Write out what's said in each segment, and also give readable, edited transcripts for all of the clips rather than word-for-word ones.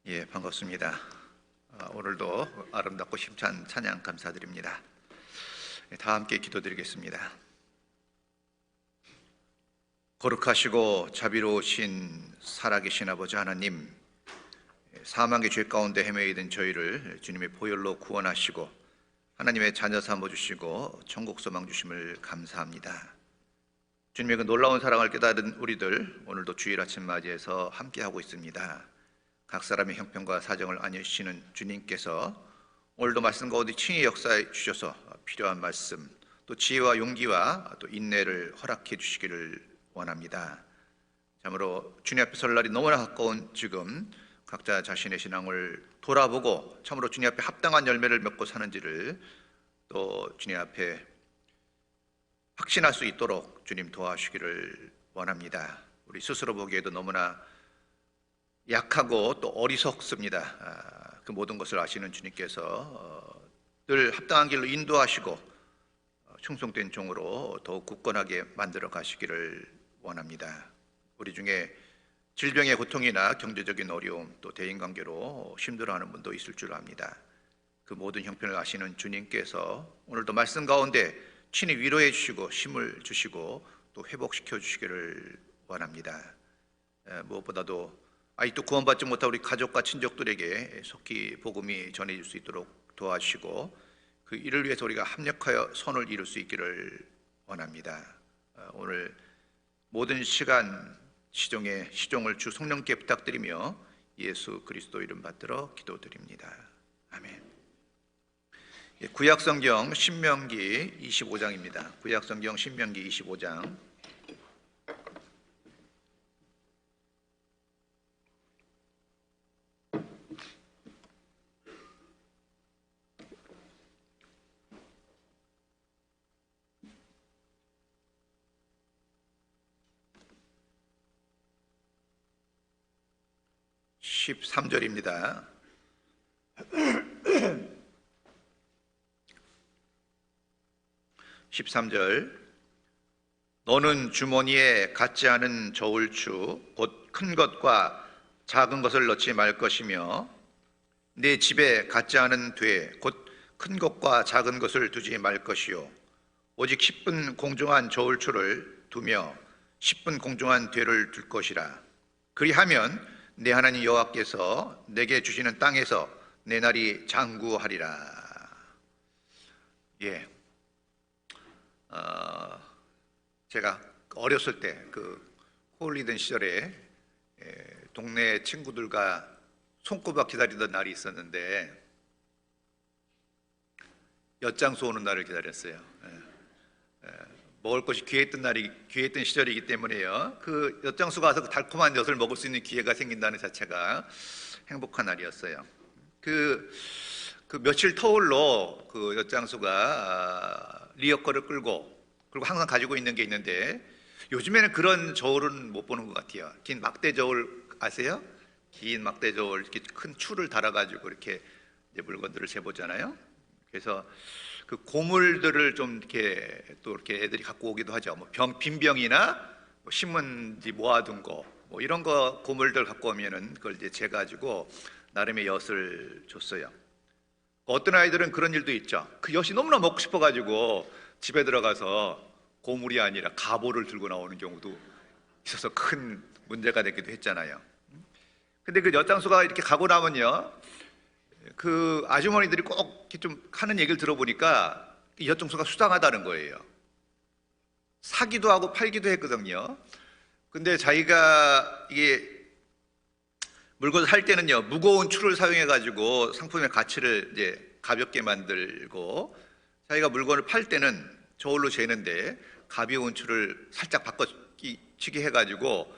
예, 반갑습니다. 오늘도 아름답고 힘찬 찬양 감사드립니다. 다 함께 기도드리겠습니다. 거룩하시고 자비로우신 살아계신 아버지 하나님, 사망의 죄 가운데 헤매이던 저희를 주님의 보혈로 구원하시고 하나님의 자녀 삼아주시고 천국 소망 주심을 감사합니다. 주님의 그 놀라운 사랑을 깨달은 우리들, 오늘도 주일 아침 맞이해서 함께하고 있습니다. 각 사람의 형편과 사정을 아니시는 주님께서 오늘도 말씀 가운데 친히 역사해 주셔서 필요한 말씀, 또 지혜와 용기와 또 인내를 허락해 주시기를 원합니다. 참으로 주님 앞에 설 날이 너무나 가까운 지금 각자 자신의 신앙을 돌아보고 참으로 주님 앞에 합당한 열매를 맺고 사는지를 또 주님 앞에 확신할 수 있도록 주님 도와주시기를 원합니다. 우리 스스로 보기에도 너무나 약하고 또 어리석습니다. 그 모든 것을 아시는 주님께서 늘 합당한 길로 인도하시고 충성된 종으로 더욱 굳건하게 만들어 가시기를 원합니다. 우리 중에 질병의 고통이나 경제적인 어려움, 또 대인관계로 힘들어하는 분도 있을 줄 압니다. 그 모든 형편을 아시는 주님께서 오늘도 말씀 가운데 친히 위로해 주시고 힘을 주시고 또 회복시켜 주시기를 원합니다. 무엇보다도 아직도 구원받지 못한 우리 가족과 친족들에게 속히 복음이 전해질 수 있도록 도와주시고 그 일을 위해서 우리가 합력하여 선을 이룰 수 있기를 원합니다. 오늘 모든 시간 시종을 주 성령께 부탁드리며 예수 그리스도 이름 받들어 기도드립니다. 아멘. 구약성경 신명기 25장입니다. 구약성경 신명기 25장 13절입니다. 13절 너는 주머니에 갖지 않은 저울추 곧 큰 것과 작은 것을 넣지 말 것이며 내 집에 갖지 않은 돼 곧 큰 것과 작은 것을 두지 말 것이요 오직 10분 공정한 저울추를 두며 10분 공정한 돼를 둘 것이라. 그리하면 내 하나님 여호와께서 내게 주시는 땅에서 내 날이 장구하리라. 예, 제가 어렸을 때 그 홀리던 시절에 동네 친구들과 손꼽아 기다리던 날이 있었는데 엿장수 오는 날을 기다렸어요. 먹을 것이 귀했던 시절이기 때문에요. 그 엿장수가 와서 그 달콤한 엿을 먹을 수 있는 기회가 생긴다는 자체가 행복한 날이었어요. 그 며칠 터울로 그 엿장수가 리어커를 끌고 그리고 항상 가지고 있는 게 있는데 요즘에는 그런 저울은 못 보는 것 같아요. 긴 막대 저울 아세요? 긴 막대 저울 이렇게 큰 추를 달아가지고 이렇게 이제 물건들을 재보잖아요. 그래서 그 고물들을 좀 이렇게 또 이렇게 애들이 갖고 오기도 하죠. 뭐 빈 병이나 뭐 신문지 모아둔 거, 뭐 이런 거 고물들 갖고 오면은 그걸 이제 재가지고 나름의 엿을 줬어요. 어떤 아이들은 그런 일도 있죠. 그 엿이 너무나 먹고 싶어가지고 집에 들어가서 고물이 아니라 가보를 들고 나오는 경우도 있어서 큰 문제가 되기도 했잖아요. 근데 그 엿장수가 이렇게 가고 나면요, 그 아주머니들이 꼭 이렇게 좀 하는 얘기를 들어보니까 이 엿장수가 수상하다는 거예요. 사기도 하고 팔기도 했거든요. 근데 자기가 이게 물건을 살 때는요, 무거운 추를 사용해 가지고 상품의 가치를 이제 가볍게 만들고 자기가 물건을 팔 때는 저울로 재는데 가벼운 추를 살짝 바꿔치기 해 가지고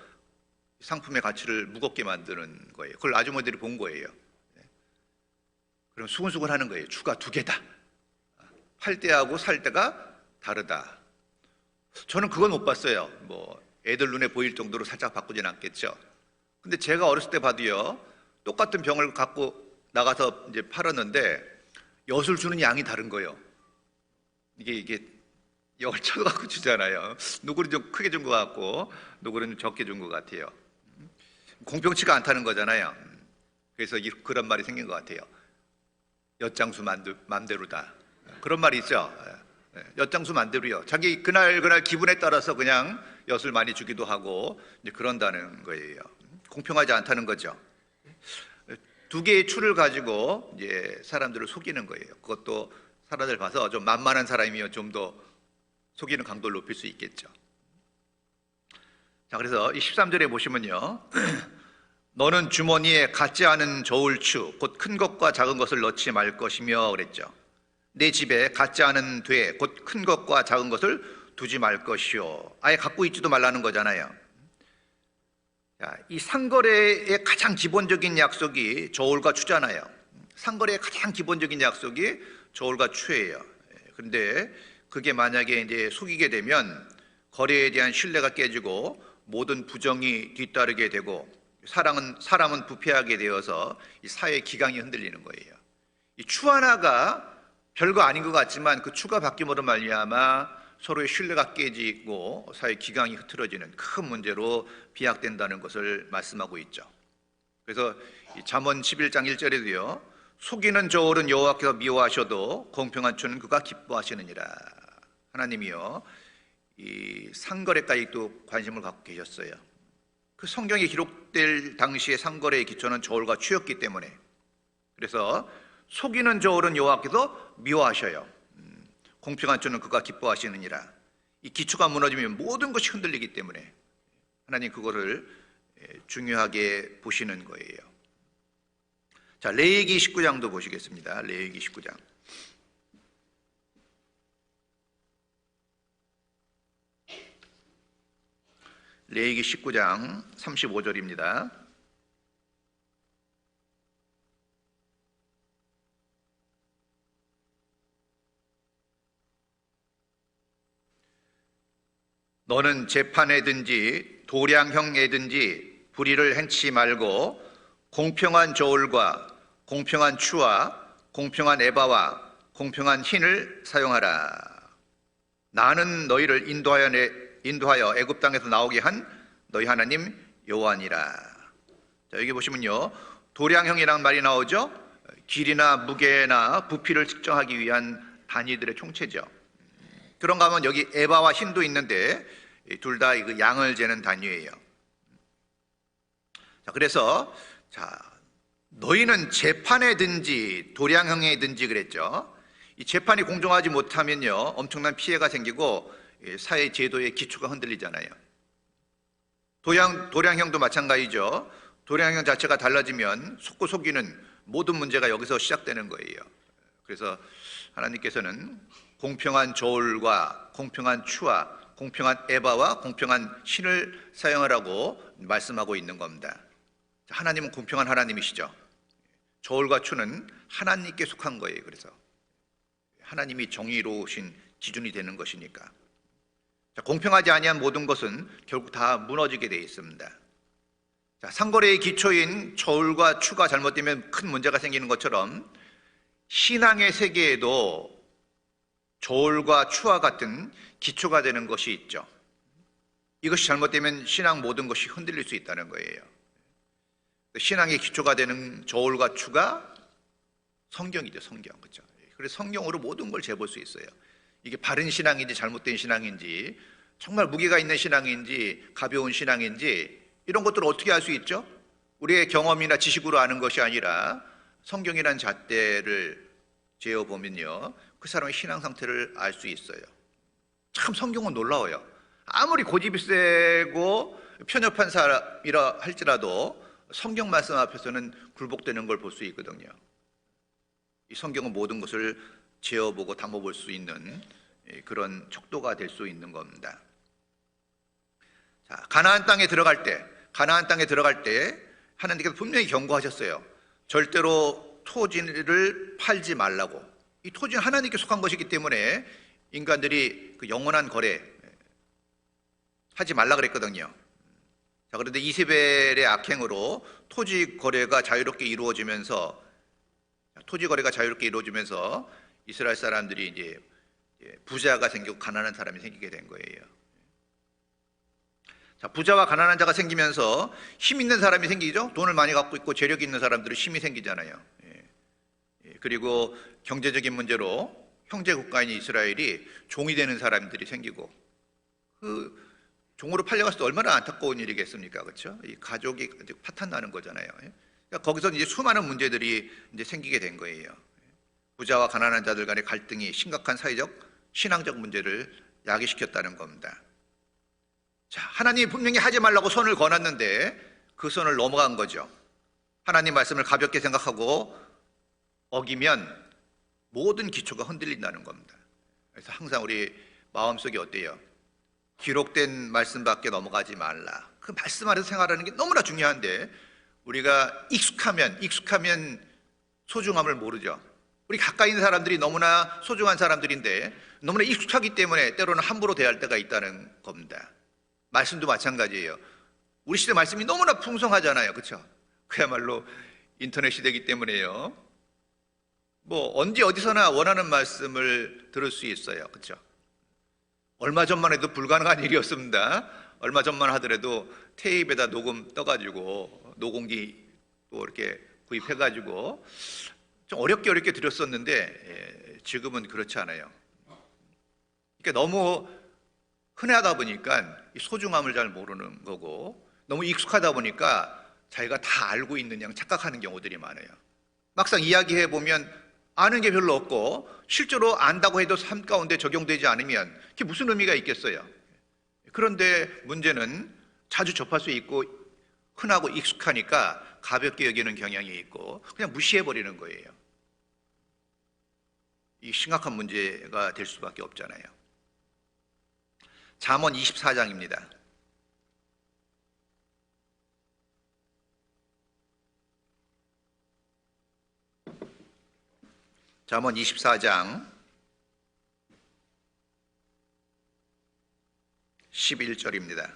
상품의 가치를 무겁게 만드는 거예요. 그걸 아주머니들이 본 거예요. 그럼 수근수근 하는 거예요. 추가 2개다. 팔 때하고 살 때가 다르다. 저는 그건 못 봤어요. 뭐 애들 눈에 보일 정도로 살짝 바꾸진 않겠죠. 근데 제가 어렸을 때 봐도요, 똑같은 병을 갖고 나가서 이제 팔았는데 엿을 주는 양이 다른 거예요. 이게 엿을 쳐갖고 주잖아요. 누구는 좀 크게 준 것 같고 누구는 좀 적게 준 것 같아요. 공평치가 않다는 거잖아요. 그래서 그런 말이 생긴 것 같아요. 엿장수 맘대로다. 그런 말이 있죠. 엿장수 맘대로요. 자기 그날 기분에 따라서 그냥 엿을 많이 주기도 하고 이제 그런다는 거예요. 공평하지 않다는 거죠. 두 개의 추를 가지고 이제 사람들을 속이는 거예요. 그것도 사람들 봐서 좀 만만한 사람이면 좀 더 속이는 강도를 높일 수 있겠죠. 자, 그래서 이 13절에 보시면요. 너는 주머니에 같지 않은 저울추 곧 큰 것과 작은 것을 넣지 말 것이며 그랬죠. 내 집에 같지 않은 돼 곧 큰 것과 작은 것을 두지 말 것이요. 아예 갖고 있지도 말라는 거잖아요. 자, 이 상거래의 가장 기본적인 약속이 저울과 추잖아요. 상거래의 가장 기본적인 약속이 저울과 추예요. 그런데 그게 만약에 이제 속이게 되면 거래에 대한 신뢰가 깨지고 모든 부정이 뒤따르게 되고 사람은 부패하게 되어서 이 사회의 기강이 흔들리는 거예요. 이 추 하나가 별거 아닌 것 같지만 그 추가 바뀜으로 말미암아 서로의 신뢰가 깨지고 사회 기강이 흐트러지는 큰 문제로 비약된다는 것을 말씀하고 있죠. 그래서 잠언 11장 1절에도요. 속이는 저울은 여호와께서 미워하셔도 공평한 추는 그가 기뻐하시느니라. 하나님이요. 이 상거래까지 또 관심을 갖고 계셨어요. 그 성경에 기록될 당시의 상거래의 기초는 저울과 추였기 때문에 그래서 속이는 저울은 여호와께서 미워하셔요. 공평한 추는 그가 기뻐하시느니라. 이 기초가 무너지면 모든 것이 흔들리기 때문에 하나님 그거를 중요하게 보시는 거예요. 자, 레위기 19장도 보시겠습니다. 레위기 19장. 레위기 19장 35절입니다. 너는 재판에든지 도량형에든지 불의를 행치 말고 공평한 저울과 공평한 추와 공평한 에바와 공평한 흰을 사용하라. 나는 너희를 인도하여 애굽 땅에서 나오게 한 너희 하나님 여호와니라. 자, 여기 보시면요. 도량형이라는 말이 나오죠. 길이나 무게나 부피를 측정하기 위한 단위들의 총체죠. 그런가 하면 여기 에바와 흰도 있는데 둘 다 양을 재는 단위예요. 자, 그래서 너희는 재판에든지 도량형에든지 그랬죠. 이 재판이 공정하지 못하면요 엄청난 피해가 생기고 사회 제도의 기초가 흔들리잖아요. 도량형도 마찬가지죠. 도량형 자체가 달라지면 속고 속이는 모든 문제가 여기서 시작되는 거예요. 그래서 하나님께서는 공평한 저울과 공평한 추와 공평한 에바와 공평한 신을 사용하라고 말씀하고 있는 겁니다. 하나님은 공평한 하나님이시죠. 저울과 추는 하나님께 속한 거예요. 그래서 하나님이 정의로우신 기준이 되는 것이니까. 공평하지 아니한 모든 것은 결국 다 무너지게 되어 있습니다. 상거래의 기초인 저울과 추가 잘못되면 큰 문제가 생기는 것처럼 신앙의 세계에도 저울과 추와 같은 기초가 되는 것이 있죠. 이것이 잘못되면 신앙 모든 것이 흔들릴 수 있다는 거예요. 신앙의 기초가 되는 저울과 추가 성경이죠. 성경. 그렇죠? 그래서 성경으로 모든 걸 재볼 수 있어요. 이게 바른 신앙인지 잘못된 신앙인지 정말 무게가 있는 신앙인지 가벼운 신앙인지 이런 것들을 어떻게 알 수 있죠? 우리의 경험이나 지식으로 아는 것이 아니라 성경이라는 잣대를 재어보면요 그 사람의 신앙 상태를 알 수 있어요. 참 성경은 놀라워요. 아무리 고집이 세고 편협한 사람이라 할지라도 성경 말씀 앞에서는 굴복되는 걸 볼 수 있거든요. 이 성경은 모든 것을 재어보고 담아볼 수 있는 그런 척도가 될 수 있는 겁니다. 자, 가나안 땅에 들어갈 때 하나님께서 분명히 경고하셨어요. 절대로 토지를 팔지 말라고. 이 토지는 하나님께 속한 것이기 때문에 인간들이 그 영원한 거래 하지 말라 그랬거든요. 자, 그런데 이세벨의 악행으로 토지 거래가 자유롭게 이루어지면서 이스라엘 사람들이 이제 부자가 생기고 가난한 사람이 생기게 된 거예요. 자, 부자와 가난한 자가 생기면서 힘 있는 사람이 생기죠. 돈을 많이 갖고 있고 재력이 있는 사람들은 힘이 생기잖아요. 그리고 경제적인 문제로 형제 국가인 이스라엘이 종이 되는 사람들이 생기고, 그 종으로 팔려갔을 때 얼마나 안타까운 일이겠습니까? 그렇죠? 이 가족이 파탄 나는 거잖아요. 그러니까 거기서 이제 수많은 문제들이 이제 생기게 된 거예요. 부자와 가난한 자들 간의 갈등이 심각한 사회적, 신앙적 문제를 야기시켰다는 겁니다. 자, 하나님이 분명히 하지 말라고 선을 거놨는데 그 선을 넘어간 거죠. 하나님 말씀을 가볍게 생각하고 어기면 모든 기초가 흔들린다는 겁니다. 그래서 항상 우리 마음속에 어때요? 기록된 말씀밖에 넘어가지 말라. 그 말씀 안에서 생활하는 게 너무나 중요한데 우리가 익숙하면 소중함을 모르죠. 우리 가까이 있는 사람들이 너무나 소중한 사람들인데 너무나 익숙하기 때문에 때로는 함부로 대할 때가 있다는 겁니다. 말씀도 마찬가지예요. 우리 시대 말씀이 너무나 풍성하잖아요. 그렇죠? 그야말로 인터넷 시대이기 때문에요. 뭐 언제 어디서나 원하는 말씀을 들을 수 있어요. 그렇죠? 얼마 전만 해도 불가능한 일이었습니다. 얼마 전만 하더라도 테이프에다 녹음 떠가지고 녹음기 또 이렇게 구입해가지고 좀 어렵게 드렸었는데 지금은 그렇지 않아요. 그러니까 너무 흔하다 보니까 소중함을 잘 모르는 거고, 너무 익숙하다 보니까 자기가 다 알고 있는 양 착각하는 경우들이 많아요. 막상 이야기해 보면 아는 게 별로 없고 실제로 안다고 해도 삶 가운데 적용되지 않으면 그게 무슨 의미가 있겠어요? 그런데 문제는 자주 접할 수 있고 흔하고 익숙하니까 가볍게 여기는 경향이 있고 그냥 무시해버리는 거예요. 이 심각한 문제가 될 수밖에 없잖아요. 잠언 24장입니다. 잠언 24장 11절입니다.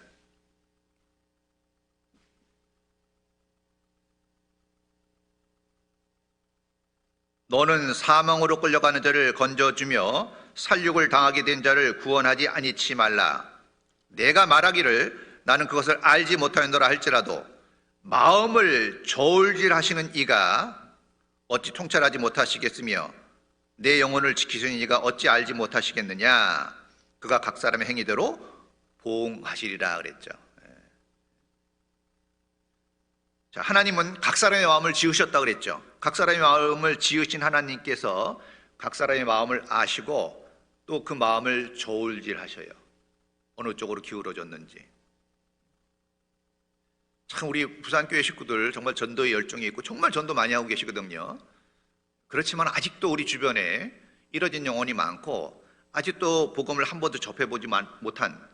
너는 사망으로 끌려가는 자를 건져주며 살육을 당하게 된 자를 구원하지 아니치 말라. 내가 말하기를 나는 그것을 알지 못하였노라 할지라도 마음을 저울질하시는 이가 어찌 통찰하지 못하시겠으며 내 영혼을 지키시는 이가 어찌 알지 못하시겠느냐. 그가 각 사람의 행위대로 보응하시리라 그랬죠. 자, 하나님은 각 사람의 마음을 지으셨다 그랬죠. 각 사람의 마음을 지으신 하나님께서 각 사람의 마음을 아시고 또 그 마음을 저울질하셔요. 어느 쪽으로 기울어졌는지. 참 우리 부산교회 식구들 정말 전도에 열정이 있고 정말 전도 많이 하고 계시거든요. 그렇지만 아직도 우리 주변에 이뤄진 영혼이 많고 아직도 복음을 한 번도 접해보지 못한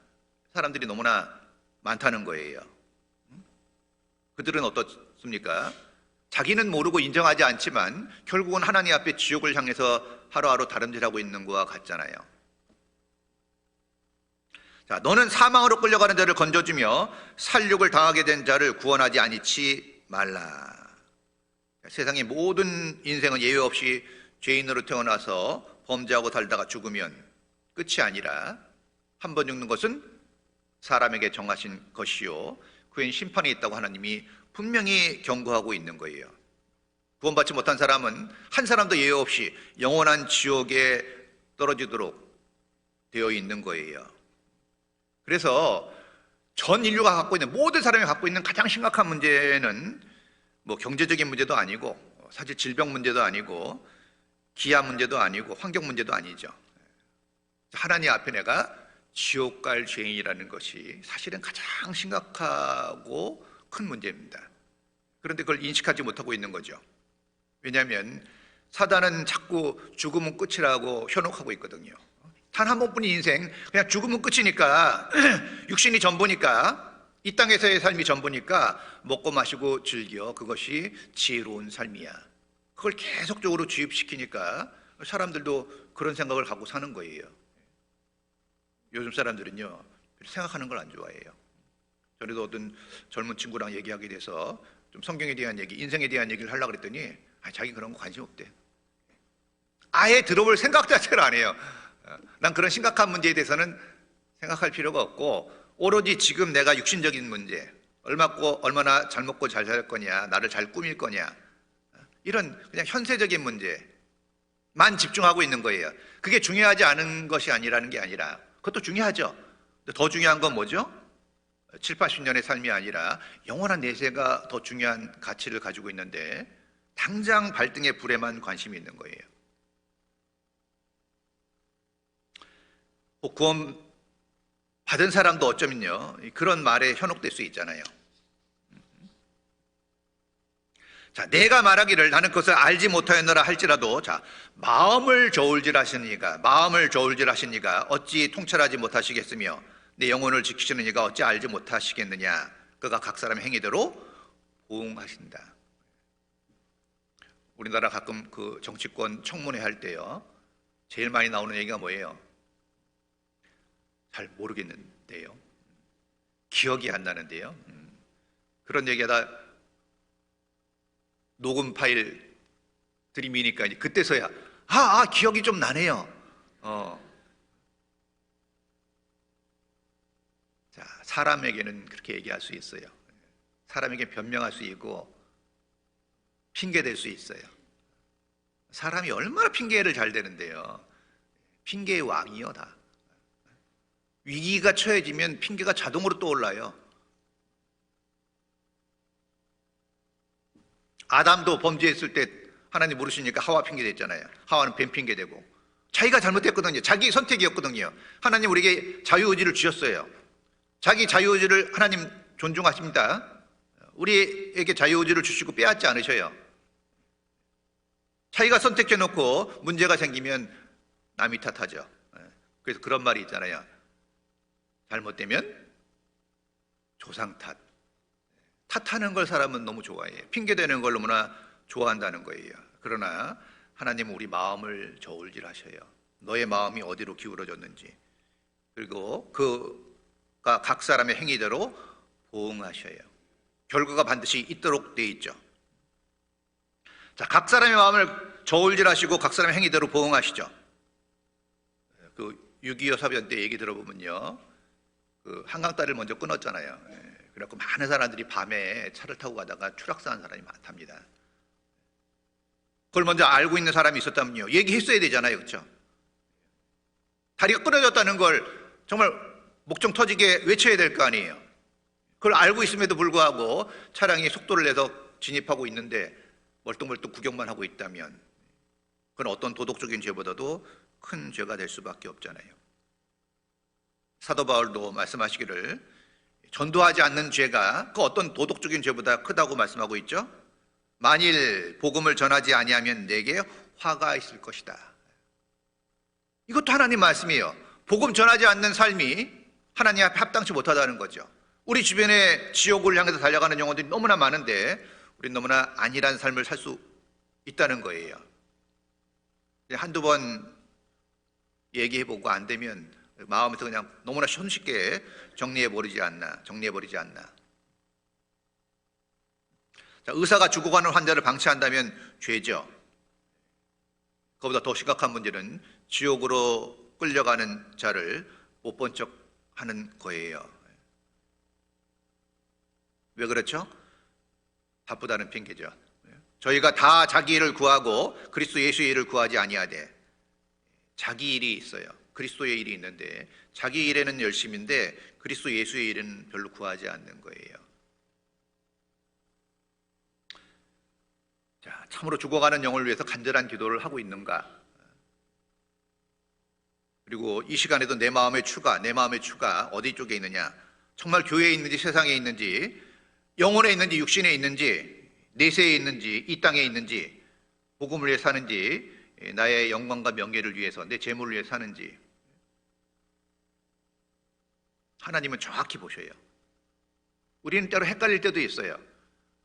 사람들이 너무나 많다는 거예요. 그들은 어떻습니까? 자기는 모르고 인정하지 않지만 결국은 하나님 앞에 지옥을 향해서 하루하루 다름질하고 있는 것과 같잖아요. 자, 너는 사망으로 끌려가는 자를 건져주며 살육을 당하게 된 자를 구원하지 아니치 말라. 세상의 모든 인생은 예외 없이 죄인으로 태어나서 범죄하고 살다가 죽으면 끝이 아니라 한 번 죽는 것은 사람에게 정하신 것이요 그엔 심판이 있다고 하나님이 분명히 경고하고 있는 거예요. 구원받지 못한 사람은 한 사람도 예외 없이 영원한 지옥에 떨어지도록 되어 있는 거예요. 그래서 전 인류가 갖고 있는, 모든 사람이 갖고 있는 가장 심각한 문제는 뭐 경제적인 문제도 아니고 사실 질병 문제도 아니고 기아 문제도 아니고 환경 문제도 아니죠. 하나님 앞에 내가 지옥 갈 죄인이라는 것이 사실은 가장 심각하고 큰 문제입니다. 그런데 그걸 인식하지 못하고 있는 거죠. 왜냐하면 사단은 자꾸 죽음은 끝이라고 현혹하고 있거든요. 단 한 번뿐인 인생, 그냥 죽으면 끝이니까 육신이 전부니까, 이 땅에서의 삶이 전부니까 먹고 마시고 즐겨, 그것이 지혜로운 삶이야. 그걸 계속적으로 주입시키니까 사람들도 그런 생각을 갖고 사는 거예요. 요즘 사람들은요 생각하는 걸 안 좋아해요. 전에도 어떤 젊은 친구랑 얘기하게 돼서 좀 성경에 대한 얘기, 인생에 대한 얘기를 하려고 그랬더니 자기 그런 거 관심 없대. 아예 들어볼 생각 자체를 안 해요. 난 그런 심각한 문제에 대해서는 생각할 필요가 없고 오로지 지금 내가 육신적인 문제, 얼마나 잘 먹고 잘 살 거냐, 나를 잘 꾸밀 거냐, 이런 그냥 현세적인 문제만 집중하고 있는 거예요. 그게 중요하지 않은 것이 아니라는 게 아니라, 그것도 중요하죠. 더 중요한 건 뭐죠? 7, 80년의 삶이 아니라 영원한 내세가 더 중요한 가치를 가지고 있는데 당장 발등의 불에만 관심이 있는 거예요. 구원 받은 사람도 어쩌면요, 그런 말에 현혹될 수 있잖아요. 자, 내가 말하기를 나는 그것을 알지 못하였노라 할지라도, 자, 마음을 저울질하시니가 어찌 통찰하지 못하시겠으며 내 영혼을 지키시는 이가 어찌 알지 못하시겠느냐. 그가 각 사람의 행위대로 보응하신다. 우리나라 가끔 그 정치권 청문회 할 때요, 제일 많이 나오는 얘기가 뭐예요? 잘 모르겠는데요, 기억이 안 나는데요. 그런 얘기하다 녹음 파일 들이미니까 그때서야 기억이 좀 나네요. 자, 사람에게는 그렇게 얘기할 수 있어요. 사람에게 변명할 수 있고 핑계 댈 수 있어요. 사람이 얼마나 핑계를 잘 대는데요. 핑계의 왕이요, 다. 위기가 처해지면 핑계가 자동으로 떠올라요. 아담도 범죄했을 때 하나님 물으시니까 하와 핑계 댔잖아요. 하와는 뱀 핑계 대고 자기가 잘못했거든요. 자기 선택이었거든요. 하나님 우리에게 자유의지를 주셨어요. 자기 자유의지를 하나님 존중하십니다. 우리에게 자유의지를 주시고 빼앗지 않으셔요. 자기가 선택해놓고 문제가 생기면 남이 탓하죠. 그래서 그런 말이 있잖아요. 잘못되면 조상 탓하는 걸 사람은 너무 좋아해요. 핑계대는 걸 너무나 좋아한다는 거예요. 그러나 하나님은 우리 마음을 저울질하셔요. 너의 마음이 어디로 기울어졌는지, 그리고 그가 각 사람의 행위대로 보응하셔요. 결과가 반드시 있도록 돼 있죠. 자, 각 사람의 마음을 저울질하시고 각 사람의 행위대로 보응하시죠. 그 6.25 사변 때 얘기 들어보면요, 그 한강다리를 먼저 끊었잖아요. 그래갖고 많은 사람들이 밤에 차를 타고 가다가 추락사한 사람이 많답니다. 그걸 먼저 알고 있는 사람이 있었다면요, 얘기했어야 되잖아요, 그렇죠? 다리가 끊어졌다는 걸 정말 목청 터지게 외쳐야 될 거 아니에요. 그걸 알고 있음에도 불구하고 차량이 속도를 내서 진입하고 있는데 멀뚱멀뚱 구경만 하고 있다면 그건 어떤 도덕적인 죄보다도 큰 죄가 될 수밖에 없잖아요. 사도 바울도 말씀하시기를 전도하지 않는 죄가 그 어떤 도덕적인 죄보다 크다고 말씀하고 있죠. 만일 복음을 전하지 아니하면 내게 화가 있을 것이다. 이것도 하나님 말씀이에요. 복음 전하지 않는 삶이 하나님 앞에 합당치 못하다는 거죠. 우리 주변에 지옥을 향해서 달려가는 영혼들이 너무나 많은데 우리는 너무나 안일한 삶을 살 수 있다는 거예요. 한두 번 얘기해보고 안 되면 마음에서 그냥 너무나 손쉽게 정리해버리지 않나. 자, 의사가 죽어가는 환자를 방치한다면 죄죠. 그보다 더 심각한 문제는 지옥으로 끌려가는 자를 못 본 척 하는 거예요. 왜 그렇죠? 바쁘다는 핑계죠. 저희가 다 자기 일을 구하고 그리스도 예수의 일을 구하지 아니하되, 자기 일이 있어요. 그리스도의 일이 있는데 자기 일에는 열심인데 그리스도 예수의 일은 별로 구하지 않는 거예요. 자, 참으로 죽어가는 영을 위해서 간절한 기도를 하고 있는가? 그리고 이 시간에도 내 마음의 추가 어디 쪽에 있느냐? 정말 교회에 있는지 세상에 있는지, 영혼에 있는지 육신에 있는지, 내세에 있는지 이 땅에 있는지, 복음을 위해 사는지, 나의 영광과 명예를 위해서 내 재물을 위해 사는지, 하나님은 정확히 보셔요. 우리는 때로 헷갈릴 때도 있어요.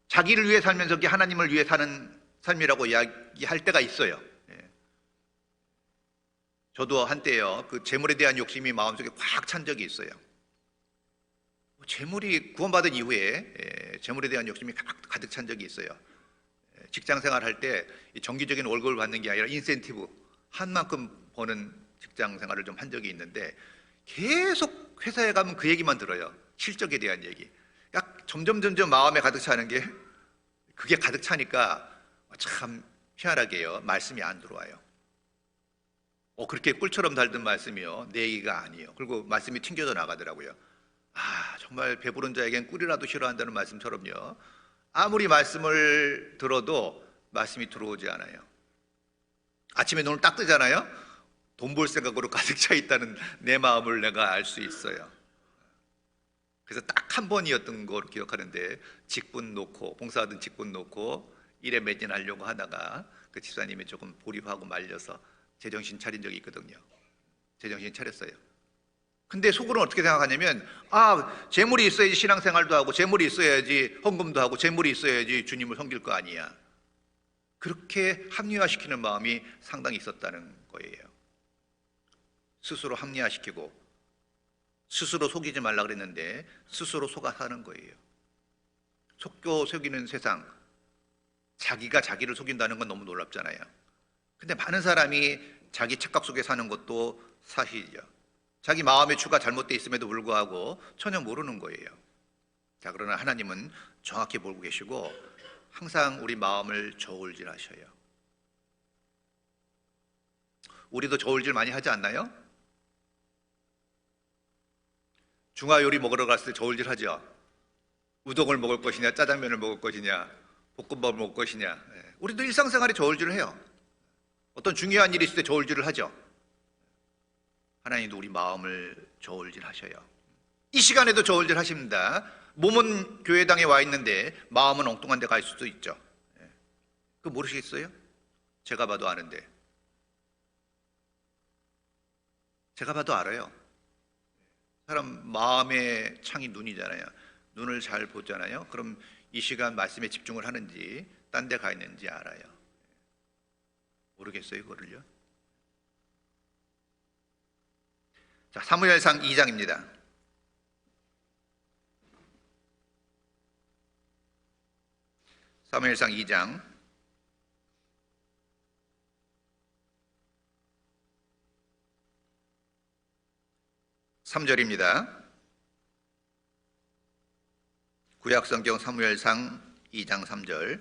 자기를 위해 살면서 하나님을 위해 사는 삶이라고 이야기할 때가 있어요. 저도 한때요, 그 재물에 대한 욕심이 마음속에 꽉 찬 적이 있어요. 재물이 구원받은 이후에 재물에 대한 욕심이 가득 찬 적이 있어요. 직장 생활할 때 정기적인 월급을 받는 게 아니라 인센티브 한 만큼 버는 직장 생활을 좀 한 적이 있는데 계속 회사에 가면 그 얘기만 들어요. 실적에 대한 얘기. 점점 마음에 가득 차는 게, 그게 가득 차니까 참 희한하게요, 말씀이 안 들어와요. 그렇게 꿀처럼 달던 말씀이요, 내 얘기가 아니에요. 그리고 말씀이 튕겨져 나가더라고요. 정말 배부른 자에겐 꿀이라도 싫어한다는 말씀처럼요, 아무리 말씀을 들어도 말씀이 들어오지 않아요. 아침에 눈을 딱 뜨잖아요. 돈 벌 생각으로 가득 차 있다는 내 마음을 내가 알 수 있어요. 그래서 딱 한 번이었던 걸 기억하는데, 직분 놓고, 봉사하던 직분 놓고 일에 매진하려고 하다가 그 집사님이 조금 보류하고 말려서 제정신 차린 적이 있거든요. 제정신 차렸어요. 근데 속으로는 어떻게 생각하냐면, 재물이 있어야지 신앙생활도 하고, 재물이 있어야지 헌금도 하고, 재물이 있어야지 주님을 섬길 거 아니야. 그렇게 합리화시키는 마음이 상당히 있었다는 거예요. 스스로 합리화시키고 스스로 속이지 말라 그랬는데 스스로 속아 사는 거예요. 속이는 세상, 자기가 자기를 속인다는 건 너무 놀랍잖아요. 근데 많은 사람이 자기 착각 속에 사는 것도 사실이죠. 자기 마음의 추가 잘못되어 있음에도 불구하고 전혀 모르는 거예요. 자, 그러나 하나님은 정확히 보고 계시고 항상 우리 마음을 저울질하셔요. 우리도 저울질 많이 하지 않나요? 중화 요리 먹으러 갔을 때 저울질 하죠. 우동을 먹을 것이냐, 짜장면을 먹을 것이냐, 볶음밥을 먹을 것이냐. 우리도 일상생활에 저울질을 해요. 어떤 중요한 일이 있을 때 저울질을 하죠. 하나님도 우리 마음을 저울질 하셔요. 이 시간에도 저울질 하십니다. 몸은 교회당에 와 있는데 마음은 엉뚱한 데 갈 수도 있죠. 그거 모르시겠어요? 제가 봐도 아는데. 제가 봐도 알아요. 사람 마음의 창이 눈이잖아요. 눈을 잘 보잖아요. 그럼 이 시간 말씀에 집중을 하는지 딴 데 가 있는지 알아요. 모르겠어요, 그거를요? 자, 사무엘상 2장입니다. 사무엘상 2장 3절입니다. 구약성경 사무엘상 2장 3절.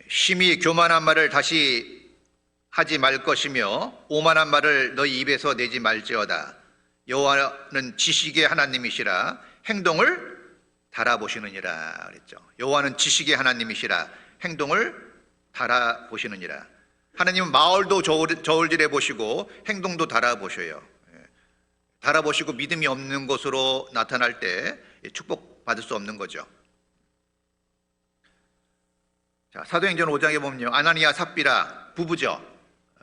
심히 교만한 말을 다시 하지 말 것이며 오만한 말을 너희 입에서 내지 말지어다. 여호와는 지식의 하나님이시라 행동을 달아보시느니라 그랬죠. 여호와는 지식의 하나님이시라 행동을 달아보시느니라. 하나님은 마을도 저울질해 보시고 행동도 달아보셔요. 달아보시고 믿음이 없는 것으로 나타날 때 축복받을 수 없는 거죠. 자, 사도행전 5장에 보면요, 아나니아 삽비라 부부죠.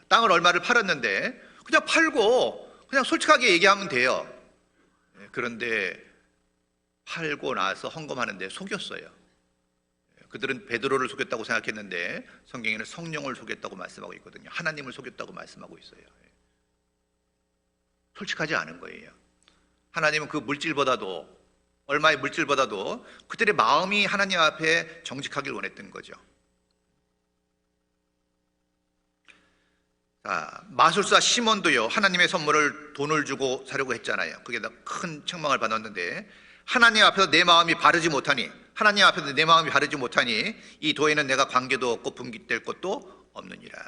땅을 얼마를 팔았는데 그냥 팔고 그냥 솔직하게 얘기하면 돼요. 그런데 팔고 나서 헌금하는데 속였어요. 그들은 베드로를 속였다고 생각했는데 성경에는 성령을 속였다고 말씀하고 있거든요. 하나님을 속였다고 말씀하고 있어요. 솔직하지 않은 거예요. 하나님은 그 물질보다도, 얼마의 물질보다도 그들의 마음이 하나님 앞에 정직하길 원했던 거죠. 자, 마술사 시몬도요, 하나님의 선물을 돈을 주고 사려고 했잖아요. 그게 큰 책망을 받았는데, 하나님 앞에서 내 마음이 바르지 못하니, 하나님 앞에서 내 마음이 바르지 못하니 이 도에는 내가 관계도 없고 분깃될 것도 없느니라.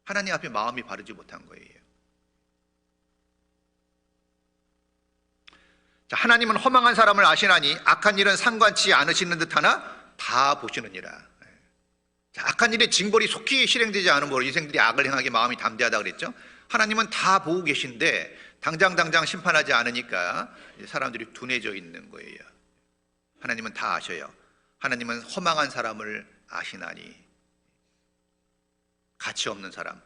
하나님 앞에 마음이 바르지 못한 거예요. 자, 하나님은 허망한 사람을 아시나니 악한 일은 상관치 않으시는 듯하나 다 보시느니라. 자, 악한 일의 징벌이 속히 실행되지 않으므로 인생들이 악을 행하게 마음이 담대하다 그랬죠. 하나님은 다 보고 계신데 당장 심판하지 않으니까 사람들이 둔해져 있는 거예요. 하나님은 다 아셔요. 하나님은 허망한 사람을 아시나니, 가치 없는 사람,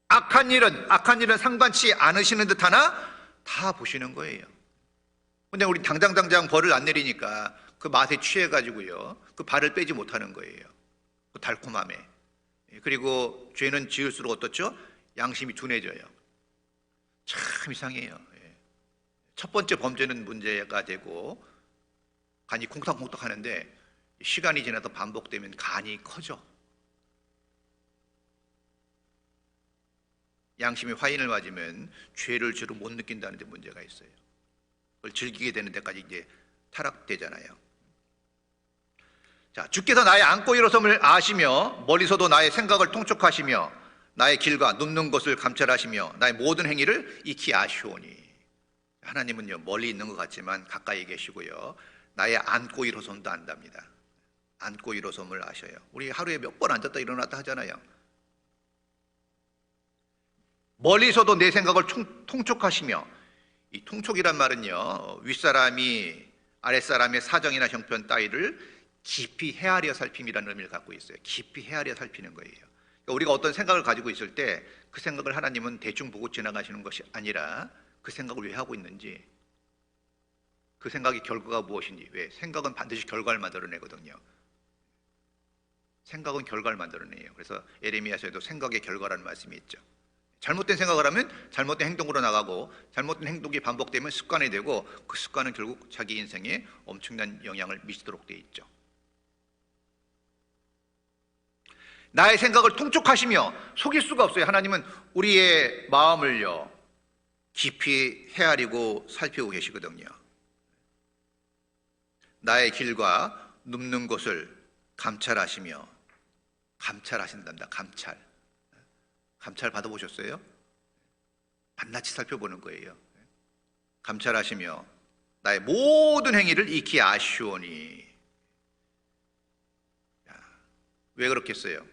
악한 일은 상관치 않으시는 듯하나 다 보시는 거예요. 근데 우리 당장 벌을 안 내리니까 그 맛에 취해가지고요, 그 발을 빼지 못하는 거예요. 그 달콤함에. 그리고 죄는 지을수록 어떻죠? 양심이 둔해져요. 참 이상해요. 첫 번째 범죄는 문제가 되고 간이 콩닥콩닥 하는데 시간이 지나서 반복되면 간이 커져. 양심이 화인을 맞으면 죄를 죄로 못 느낀다는 데 문제가 있어요. 그걸 즐기게 되는 데까지 이제 타락되잖아요. 자, 주께서 나의 안고 일어섬을 아시며 멀리서도 나의 생각을 통촉하시며 나의 길과 눕는 곳을 감찰하시며 나의 모든 행위를 익히 아시오니. 하나님은요, 멀리 있는 것 같지만 가까이 계시고요, 나의 안고 일어섬도 안답니다. 안고 일어섬을 아셔요. 우리 하루에 몇 번 앉았다 일어났다 하잖아요. 멀리서도 내 생각을 통촉하시며, 이 통촉이란 말은요, 윗사람이 아랫사람의 사정이나 형편 따위를 깊이 헤아려 살핌이라는 의미를 갖고 있어요. 깊이 헤아려 살피는 거예요. 그러니까 우리가 어떤 생각을 가지고 있을 때 그 생각을 하나님은 대충 보고 지나가시는 것이 아니라 그 생각을 왜 하고 있는지, 그 생각의 결과가 무엇인지. 왜? 생각은 반드시 결과를 만들어내거든요. 생각은 결과를 만들어내요. 그래서 예레미야서에도 생각의 결과라는 말씀이 있죠. 잘못된 생각을 하면 잘못된 행동으로 나가고, 잘못된 행동이 반복되면 습관이 되고, 그 습관은 결국 자기 인생에 엄청난 영향을 미치도록 되어 있죠. 나의 생각을 통촉하시며, 속일 수가 없어요. 하나님은 우리의 마음을요 깊이 헤아리고 살피고 계시거든요. 나의 길과 눕는 곳을 감찰하시며, 감찰하신단다. 감찰 받아보셨어요? 낱낱이 살펴보는 거예요. 감찰하시며 나의 모든 행위를 익히 아시오니. 왜 그렇겠어요?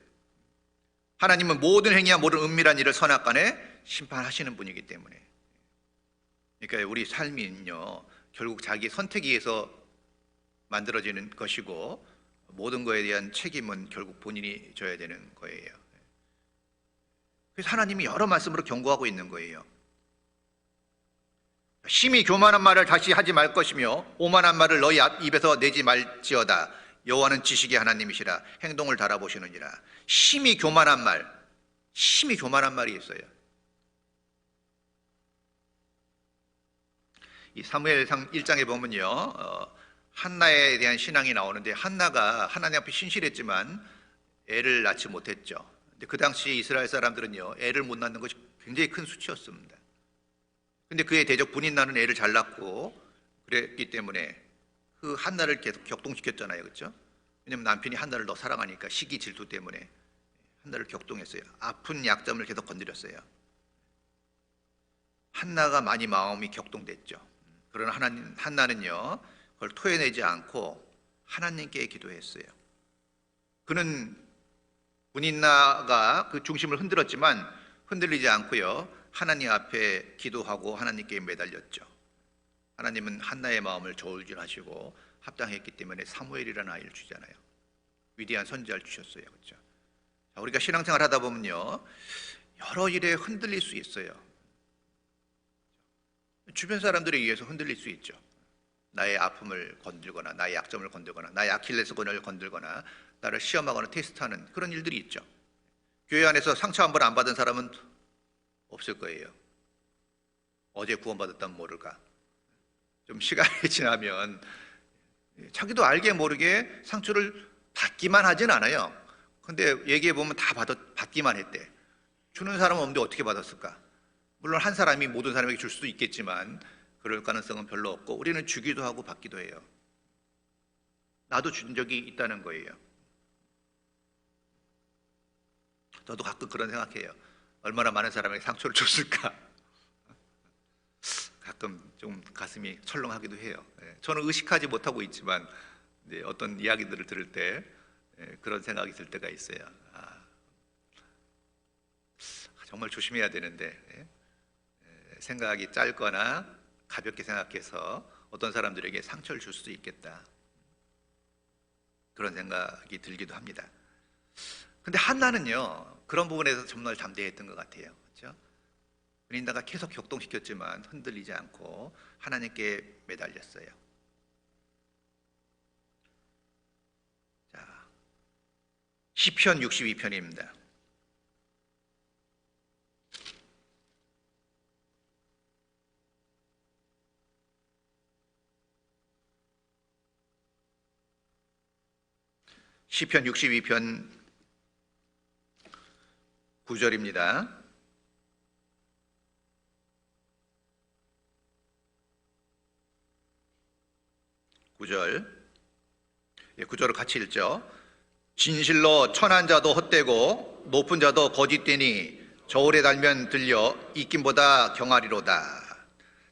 하나님은 모든 행위와 모든 은밀한 일을 선악간에 심판하시는 분이기 때문에. 그러니까 우리 삶은요, 결국 자기 선택에 의해서 만들어지는 것이고, 모든 것에 대한 책임은 결국 본인이 져야 되는 거예요. 그래서 하나님이 여러 말씀으로 경고하고 있는 거예요. 심히 교만한 말을 다시 하지 말 것이며 오만한 말을 너희 입에서 내지 말지어다. 여호와는 지식의 하나님이시라. 행동을 달아보시느니라. 심히 교만한 말이 있어요. 이 사무엘상 1장에 보면요, 한나에 대한 신앙이 나오는데, 한나가 하나님 앞에 신실했지만 애를 낳지 못했죠. 근데 그 당시 이스라엘 사람들은요, 애를 못 낳는 것이 굉장히 큰 수치였습니다. 근데 그의 대적 분인 나는 애를 잘 낳고 그랬기 때문에 그 한나를 계속 격동시켰잖아요. 그렇죠? 왜냐하면 남편이 한나를 더 사랑하니까, 시기 질투 때문에 한나를 격동했어요. 아픈 약점을 계속 건드렸어요. 한나가 많이 마음이 격동됐죠. 그러나 한나는요, 그걸 토해내지 않고 하나님께 기도했어요. 그는 분인나가 그 중심을 흔들었지만 흔들리지 않고요, 하나님 앞에 기도하고 하나님께 매달렸죠. 하나님은 한나의 마음을 저울질하시고 합당했기 때문에 사무엘이라는 아이를 주잖아요. 위대한 선지자를 주셨어요. 그렇죠? 우리가 신앙생활 하다 보면요, 여러 일에 흔들릴 수 있어요. 주변 사람들에 의해서 흔들릴 수 있죠. 나의 아픔을 건들거나, 나의 약점을 건들거나, 나의 아킬레스건을 건들거나, 나를 시험하거나 테스트하는 그런 일들이 있죠. 교회 안에서 상처 한 번 안 받은 사람은 없을 거예요. 어제 구원받았다면 모를까. 좀 시간이 지나면 자기도 알게 모르게 상처를 받기만 하진 않아요. 근데 얘기해 보면 다 받기만 했대. 주는 사람은 없는데 어떻게 받았을까? 물론 한 사람이 모든 사람에게 줄 수도 있겠지만 그럴 가능성은 별로 없고, 우리는 주기도 하고 받기도 해요. 나도 준 적이 있다는 거예요. 저도 가끔 그런 생각해요. 얼마나 많은 사람에게 상처를 줬을까? 가끔 좀 가슴이 철렁하기도 해요. 저는 의식하지 못하고 있지만 어떤 이야기들을 들을 때 그런 생각이 들 때가 있어요. 정말 조심해야 되는데, 생각이 짧거나 가볍게 생각해서 어떤 사람들에게 상처를 줄 수도 있겠다, 그런 생각이 들기도 합니다. 근데 한나는요, 그런 부분에서 정말 담대했던 것 같아요. 그렇죠? 분인나가 계속 격동시켰지만 흔들리지 않고 하나님께 매달렸어요. 자, 시편 62편입니다. 시편 62편 9절입니다. 9절. 9절을 같이 읽죠. 진실로 천한 자도 헛되고 높은 자도 거짓되니 저울에 달면 들려 익힘보다 경하리로다.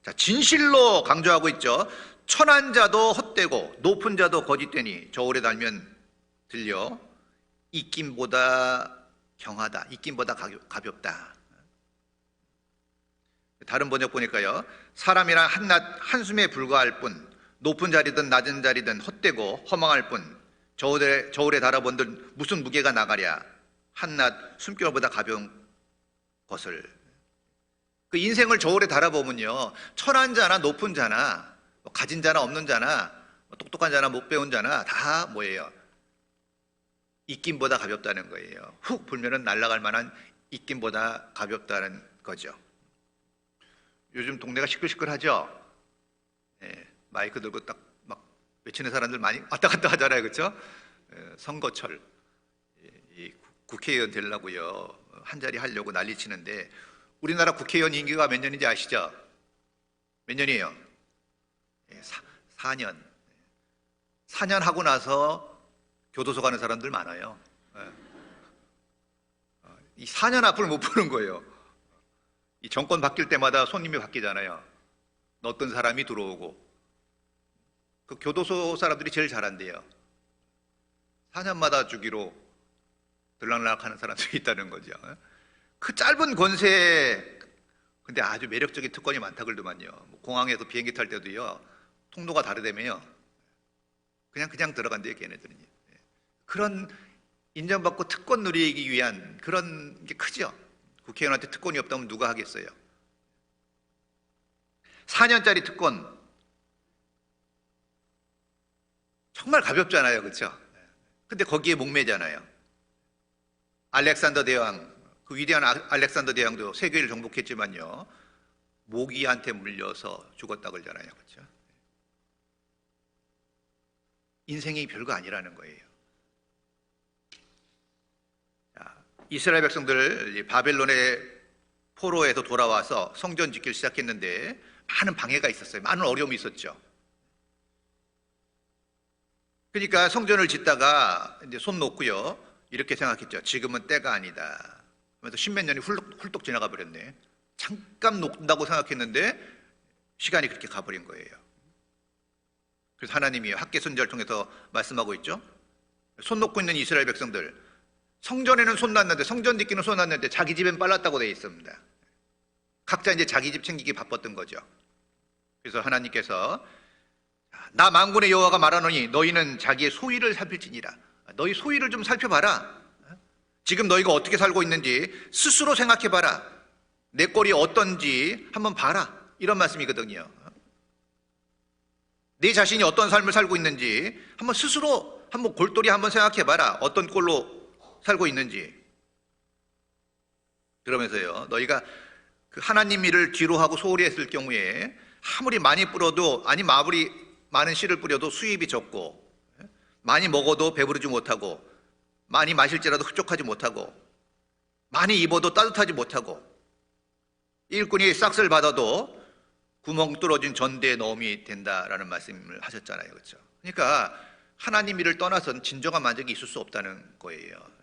자, 진실로 강조하고 있죠. 천한 자도 헛되고 높은 자도 거짓되니 저울에 달면 들려 익힘보다 경하다. 익힘보다 가볍다. 다른 번역 보니까요. 사람이란 한낱 한숨에 불과할 뿐 높은 자리든 낮은 자리든 헛되고 허망할 뿐 저울에 달아본들 무슨 무게가 나가랴. 한낱 숨결보다 가벼운 것을. 그 인생을 저울에 달아보면요. 천한 자나 높은 자나 가진 자나 없는 자나 똑똑한 자나 못 배운 자나 다 뭐예요? 익힘보다 가볍다는 거예요. 훅 불면은 날아갈 만한 익힘보다 가볍다는 거죠. 요즘 동네가 시끌시끌하죠? 예, 마이크 들고 딱 막 외치는 사람들 많이 왔다 갔다 하잖아요. 그렇죠? 선거철 이 국회의원 되려고요. 한 자리 하려고 난리치는데 우리나라 국회의원 임기가 몇 년인지 아시죠? 몇 년이에요? 4년. 4년 하고 나서 교도소 가는 사람들 많아요. 이 4년 앞을 못 보는 거예요. 이 정권 바뀔 때마다 손님이 바뀌잖아요. 어떤 사람이 들어오고 그 교도소 사람들이 제일 잘한대요. 4년마다 주기로 들락날락하는 사람들이 있다는 거죠. 그 짧은 권세에 근데 아주 매력적인 특권이 많다 그러더만요. 공항에서 비행기 탈 때도요. 통로가 다르다며요. 그냥 들어간대요, 걔네들은. 그런 인정받고 특권 누리기 위한 그런 게 크죠. 국회의원한테 특권이 없다면 누가 하겠어요? 4년짜리 특권 정말 가볍잖아요, 그렇죠? 근데 거기에 목매잖아요. 알렉산더 대왕, 그 위대한 알렉산더 대왕도 세계를 정복했지만요, 모기한테 물려서 죽었다 그러잖아요, 그렇죠? 인생이 별거 아니라는 거예요. 이스라엘 백성들 바벨론의 포로에서 돌아와서 성전 짓기를 시작했는데 많은 방해가 있었어요. 많은 어려움이 있었죠. 그러니까 성전을 짓다가 이제 손 놓고요. 이렇게 생각했죠. 지금은 때가 아니다. 그래서 십몇 년이 훌떡 지나가 버렸네. 잠깐 놓는다고 생각했는데 시간이 그렇게 가버린 거예요. 그래서 하나님이 학개선지자를 통해서 말씀하고 있죠. 손 놓고 있는 이스라엘 백성들, 성전에는 손 놨는데, 성전 짓기는 손 놨는데 자기 집엔 빨랐다고 되어 있습니다. 각자 이제 자기 집 챙기기 바빴던 거죠. 그래서 하나님께서 나 만군의 여호와가 말하노니 너희는 자기의 소위를 살필지니라. 너희 소위를 좀 살펴봐라. 지금 너희가 어떻게 살고 있는지 스스로 생각해봐라. 내 꼴이 어떤지 한번 봐라. 이런 말씀이거든요. 내 자신이 어떤 삶을 살고 있는지 한번 스스로 한번 골똘히 한번 생각해봐라. 어떤 꼴로 살고 있는지. 그러면서요, 너희가 그 하나님 일을 뒤로 하고 소홀히 했을 경우에 아무리 많이 뿌려도, 아니 아무리 많은 씨를 뿌려도 수입이 적고, 많이 먹어도 배부르지 못하고, 많이 마실지라도 흡족하지 못하고, 많이 입어도 따뜻하지 못하고, 일꾼이 싹쓸 받아도 구멍 뚫어진 전대에 넣음이 된다라는 말씀을 하셨잖아요, 그렇죠? 그러니까 하나님 일을 떠나서는 진정한 만족이 있을 수 없다는 거예요.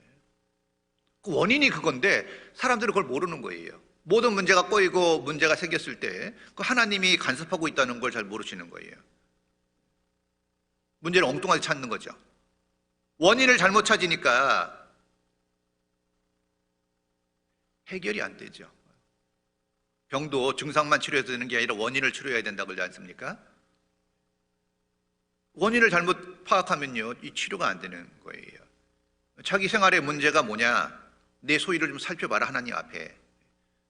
그 원인이 그건데 사람들은 그걸 모르는 거예요. 모든 문제가 꼬이고 문제가 생겼을 때 그 하나님이 간섭하고 있다는 걸 잘 모르시는 거예요. 문제를 엉뚱하게 찾는 거죠. 원인을 잘못 찾으니까 해결이 안 되죠. 병도 증상만 치료해서 되는 게 아니라 원인을 치료해야 된다고 그러지 않습니까? 원인을 잘못 파악하면요, 이 치료가 안 되는 거예요. 자기 생활의 문제가 뭐냐? 내 소위를 좀 살펴봐라, 하나님 앞에.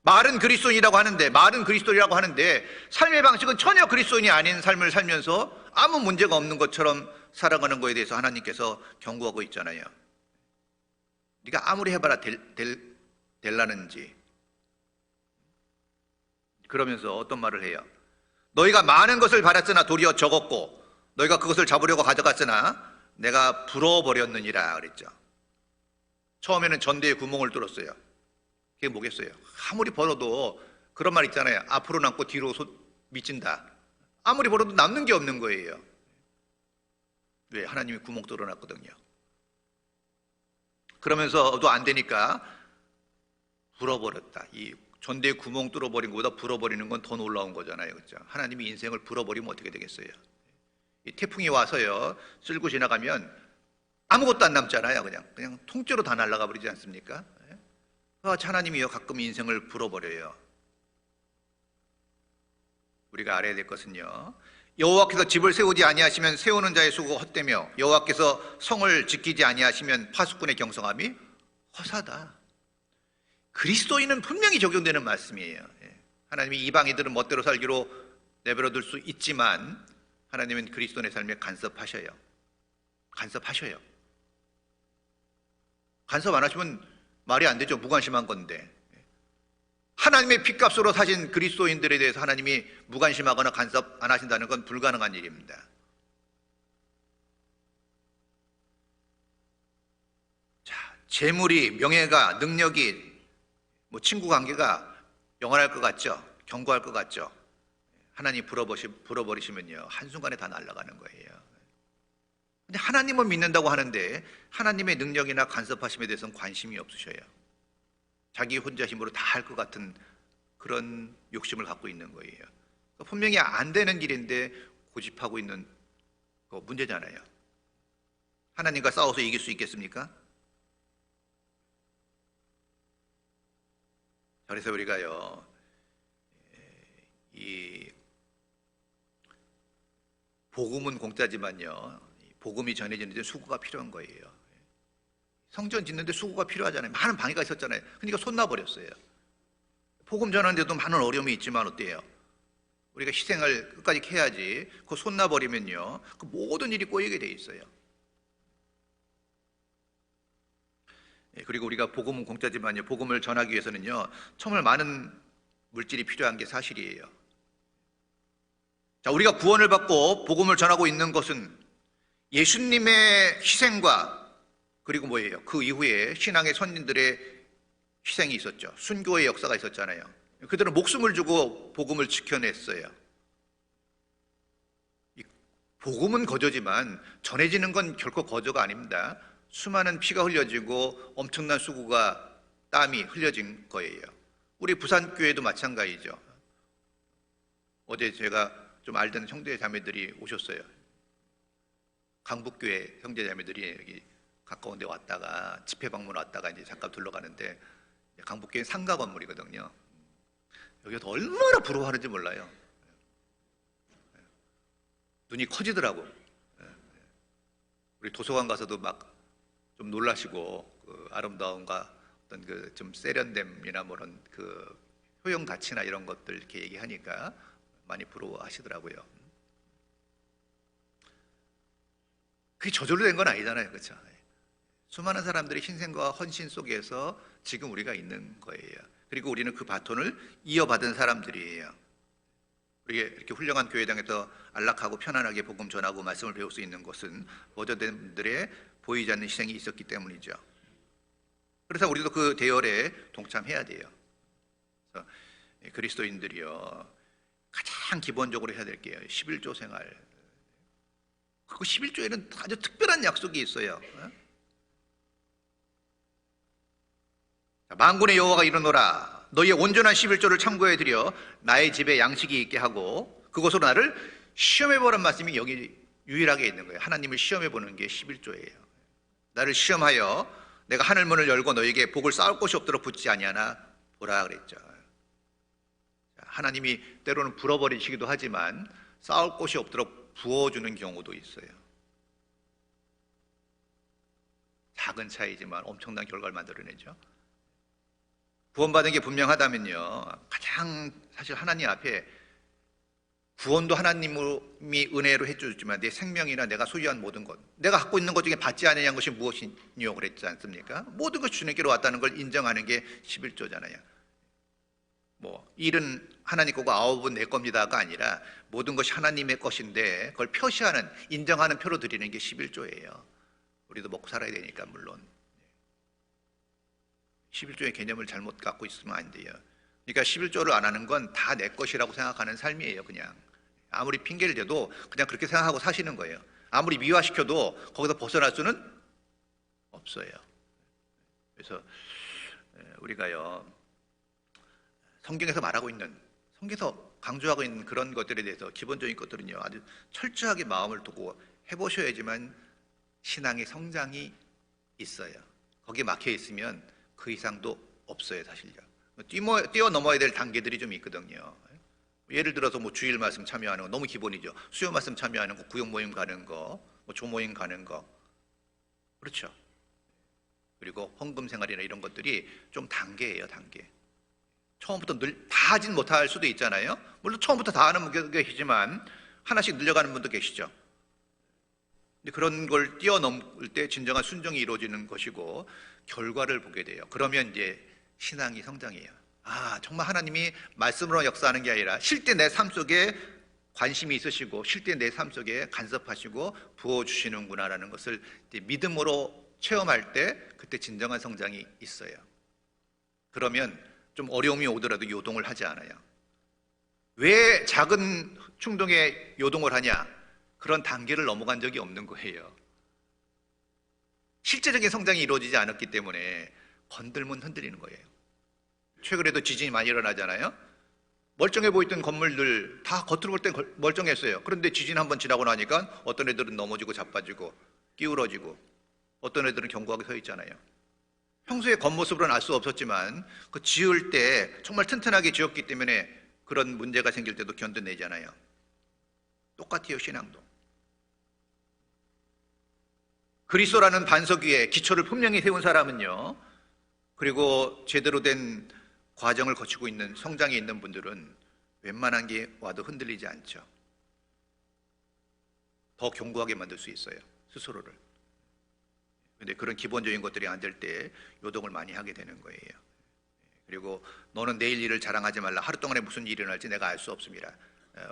말은 그리스도인이라고 하는데, 말은 그리스도인이라고 하는데 삶의 방식은 전혀 그리스도인이 아닌 삶을 살면서 아무 문제가 없는 것처럼 살아가는 거에 대해서 하나님께서 경고하고 있잖아요. 네가 아무리 해봐라 될라는지. 그러면서 어떤 말을 해요? 너희가 많은 것을 바랐으나 도리어 적었고 너희가 그것을 잡으려고 가져갔으나 내가 불어버렸느니라 그랬죠. 처음에는 전대에 구멍을 뚫었어요. 그게 뭐겠어요? 아무리 벌어도 그런 말 있잖아요. 앞으로 남고 뒤로 미친다. 아무리 벌어도 남는 게 없는 거예요. 왜? 하나님이 구멍 뚫어놨거든요. 그러면서도 안 되니까 불어버렸다. 이 전대에 구멍 뚫어버린 것보다 불어버리는 건 더 놀라운 거잖아요. 그렇죠? 하나님이 인생을 불어버리면 어떻게 되겠어요? 이 태풍이 와서요 쓸고 지나가면 아무것도 안 남잖아요. 그냥 통째로 다 날아가 버리지 않습니까? 하나님이요 가끔 인생을 불어버려요. 우리가 알아야 될 것은요, 여호와께서 집을 세우지 아니하시면 세우는 자의 수고가 헛되며 여호와께서 성을 지키지 아니하시면 파수꾼의 경성함이 허사다. 그리스도인은 분명히 적용되는 말씀이에요. 하나님이 이방인들은 멋대로 살기로 내버려둘 수 있지만 하나님은 그리스도인의 삶에 간섭하셔요. 간섭 안 하시면 말이 안 되죠. 무관심한 건데. 하나님의 핏값으로 사신 그리스도인들에 대해서 하나님이 무관심하거나 간섭 안 하신다는 건 불가능한 일입니다. 자, 재물이, 명예가, 능력이, 친구 관계가 영원할 것 같죠? 견고할 것 같죠? 하나님 불어버리시면요 한순간에 다 날아가는 거예요. 근데 하나님을 믿는다고 하는데 하나님의 능력이나 간섭하심에 대해서는 관심이 없으셔요. 자기 혼자 힘으로 다 할 것 같은 그런 욕심을 갖고 있는 거예요. 분명히 안 되는 길인데 고집하고 있는 거 문제잖아요. 하나님과 싸워서 이길 수 있겠습니까? 그래서 우리가요 이 복음은 공짜지만요 복음이 전해지는데 수고가 필요한 거예요. 성전 짓는데 수고가 필요하잖아요. 많은 방해가 있었잖아요. 그러니까 손 놔버렸어요. 복음 전하는데도 많은 어려움이 있지만 어때요? 우리가 희생을 끝까지 해야지. 그거 손 놔버리면요 그 모든 일이 꼬이게 돼 있어요. 그리고 우리가 복음은 공짜지만요 복음을 전하기 위해서는요 정말 많은 물질이 필요한 게 사실이에요. 자, 우리가 구원을 받고 복음을 전하고 있는 것은 예수님의 희생과 그리고 뭐예요? 그 이후에 신앙의 선진들의 희생이 있었죠. 순교의 역사가 있었잖아요. 그들은 목숨을 주고 복음을 지켜냈어요. 복음은 거저지만 전해지는 건 결코 거저가 아닙니다. 수많은 피가 흘려지고 엄청난 수고가 땀이 흘려진 거예요. 우리 부산교회도 마찬가지죠. 어제 제가 좀 알던 형제 자매들이 오셨어요. 강북교회 형제 자매들이 여기 가까운 데 왔다가 집회 방문 왔다가 이제 잠깐 둘러가는데 강북교회 상가 건물이거든요. 여기가 얼마나 부러워하는지 몰라요. 눈이 커지더라고. 우리 도서관 가서도 막 좀 놀라시고 그 아름다움과 어떤 그 좀 세련됨이나 뭐 그런 그 효용 가치나 이런 것들 이렇게 얘기하니까 많이 부러워하시더라고요. 그게 저절로 된 건 아니잖아요, 그렇죠? 수많은 사람들의 희생과 헌신 속에서 지금 우리가 있는 거예요. 그리고 우리는 그 바톤을 이어받은 사람들이에요. 우리가 이렇게 훌륭한 교회당에서 안락하고 편안하게 복음 전하고 말씀을 배울 수 있는 것은 모자들의 보이지 않는 희생이 있었기 때문이죠. 그래서 우리도 그 대열에 동참해야 돼요. 그래서 그리스도인들이요 가장 기본적으로 해야 될 게요 11조 생활. 그 11조에는 아주 특별한 약속이 있어요. 만군의 여호와가 이르노라 너희의 온전한 11조를 참고해 드려 나의 집에 양식이 있게 하고 그것으로 나를 시험해 보란 말씀이 여기 유일하게 있는 거예요. 하나님을 시험해 보는 게 11조예요. 나를 시험하여 내가 하늘문을 열고 너에게 복을 쌓을 곳이 없도록 붙지 아니하나 보라 그랬죠. 하나님이 때로는 불어버리시기도 하지만 쌓을 곳이 없도록 부어주는 경우도 있어요. 작은 차이지만 엄청난 결과를 만들어내죠. 구원받은 게 분명하다면요 가장 사실 하나님 앞에 구원도 하나님이 은혜로 해주지만 내 생명이나 내가 소유한 모든 것 내가 갖고 있는 것 중에 받지 않으냐는 것이 무엇이뇨 그랬지 않습니까? 모든 것이 주님께로 왔다는 걸 인정하는 게 11조잖아요. 뭐 일은 하나님 거고 아홉은 내 겁니다가 아니라 모든 것이 하나님의 것인데 그걸 표시하는 인정하는 표로 드리는 게 11조예요. 우리도 먹고 살아야 되니까 물론 11조의 개념을 잘못 갖고 있으면 안 돼요. 그러니까 11조를 안 하는 건 다 내 것이라고 생각하는 삶이에요. 그냥 아무리 핑계를 대도 그냥 그렇게 생각하고 사시는 거예요. 아무리 미화시켜도 거기서 벗어날 수는 없어요. 그래서 우리가요, 성경에서 말하고 있는, 성경에서 강조하고 있는 그런 것들에 대해서 기본적인 것들은요, 아주 철저하게 마음을 두고 해보셔야지만 신앙의 성장이 있어요. 거기에 막혀 있으면 그 이상도 없어요, 사실요. 뛰어넘어야 될 단계들이 좀 있거든요. 예를 들어서 뭐 주일 말씀 참여하는 거 너무 기본이죠. 수요 말씀 참여하는 거, 구역 모임 가는 거, 뭐 조모임 가는 거, 그렇죠. 그리고 헌금 생활이나 이런 것들이 좀 단계예요, 단계. 처음부터 다 하진 못할 수도 있잖아요. 물론 처음부터 다 하는 분도 계시지만 하나씩 늘려가는 분도 계시죠. 근데 그런 걸 뛰어넘을 때 진정한 순종이 이루어지는 것이고 결과를 보게 돼요. 그러면 이제 신앙이 성장해요. 아, 정말 하나님이 말씀으로 역사하는 게 아니라 실제 내 삶 속에 관심이 있으시고 실제 내 삶 속에 간섭하시고 부어주시는구나라는 것을 이제 믿음으로 체험할 때 그때 진정한 성장이 있어요. 그러면 좀 어려움이 오더라도 요동을 하지 않아요. 왜 작은 충동에 요동을 하냐? 그런 단계를 넘어간 적이 없는 거예요. 실제적인 성장이 이루어지지 않았기 때문에 건들면 흔들리는 거예요. 최근에도 지진이 많이 일어나잖아요. 멀쩡해 보이던 건물들 다 겉으로 볼 땐 멀쩡했어요. 그런데 지진 한번 지나고 나니까 어떤 애들은 넘어지고 자빠지고 끼우러지고 어떤 애들은 견고하게 서 있잖아요. 평소에 겉모습으로는 알 수 없었지만 그 지을 때 정말 튼튼하게 지었기 때문에 그런 문제가 생길 때도 견뎌내잖아요. 똑같아요, 신앙도. 그리스도라는 반석 위에 기초를 분명히 세운 사람은요, 그리고 제대로 된 과정을 거치고 있는 성장에 있는 분들은 웬만한 게 와도 흔들리지 않죠. 더 견고하게 만들 수 있어요, 스스로를. 근데 그런 기본적인 것들이 안 될 때 요동을 많이 하게 되는 거예요. 그리고 너는 내일 일을 자랑하지 말라. 하루 동안에 무슨 일이 일어날지 내가 알 수 없습니다.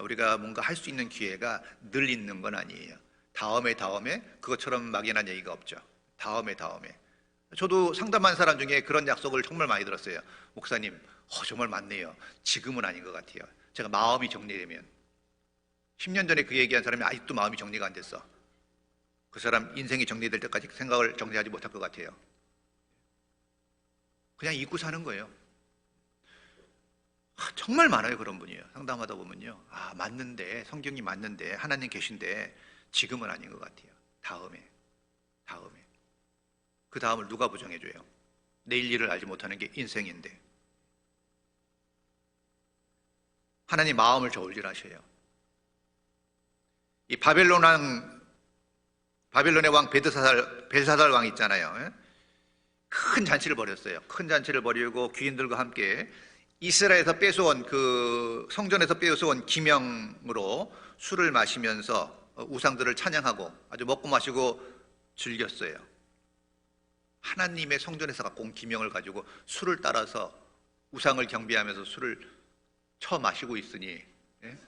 우리가 뭔가 할 수 있는 기회가 늘 있는 건 아니에요. 다음에 그것처럼 막연한 얘기가 없죠. 다음에 저도 상담한 사람 중에 그런 약속을 정말 많이 들었어요. 목사님, 정말 맞네요. 지금은 아닌 것 같아요. 제가 마음이 정리되면. 10년 전에 그 얘기한 사람이 아직도 마음이 정리가 안 됐어. 그 사람 인생이 정리될 때까지 생각을 정리하지 못할 것 같아요. 그냥 잊고 사는 거예요. 정말 많아요, 그런 분이에요. 상담하다 보면요, 맞는데, 성경이 맞는데, 하나님 계신데 지금은 아닌 것 같아요. 다음에 그 다음을 누가 보장해줘요? 내일 일을 알지 못하는 게 인생인데. 하나님 마음을 저울질하셔요. 이 바벨론의 왕 벨사살 왕 있잖아요. 큰 잔치를 벌였어요. 큰 잔치를 벌이고 귀인들과 함께 이스라엘에서 뺏어온 그 성전에서 뺏어온 기명으로 술을 마시면서 우상들을 찬양하고 아주 먹고 마시고 즐겼어요. 하나님의 성전에서 갖고 온 기명을 가지고 술을 따라서 우상을 경배하면서 술을 쳐 마시고 있으니, 예?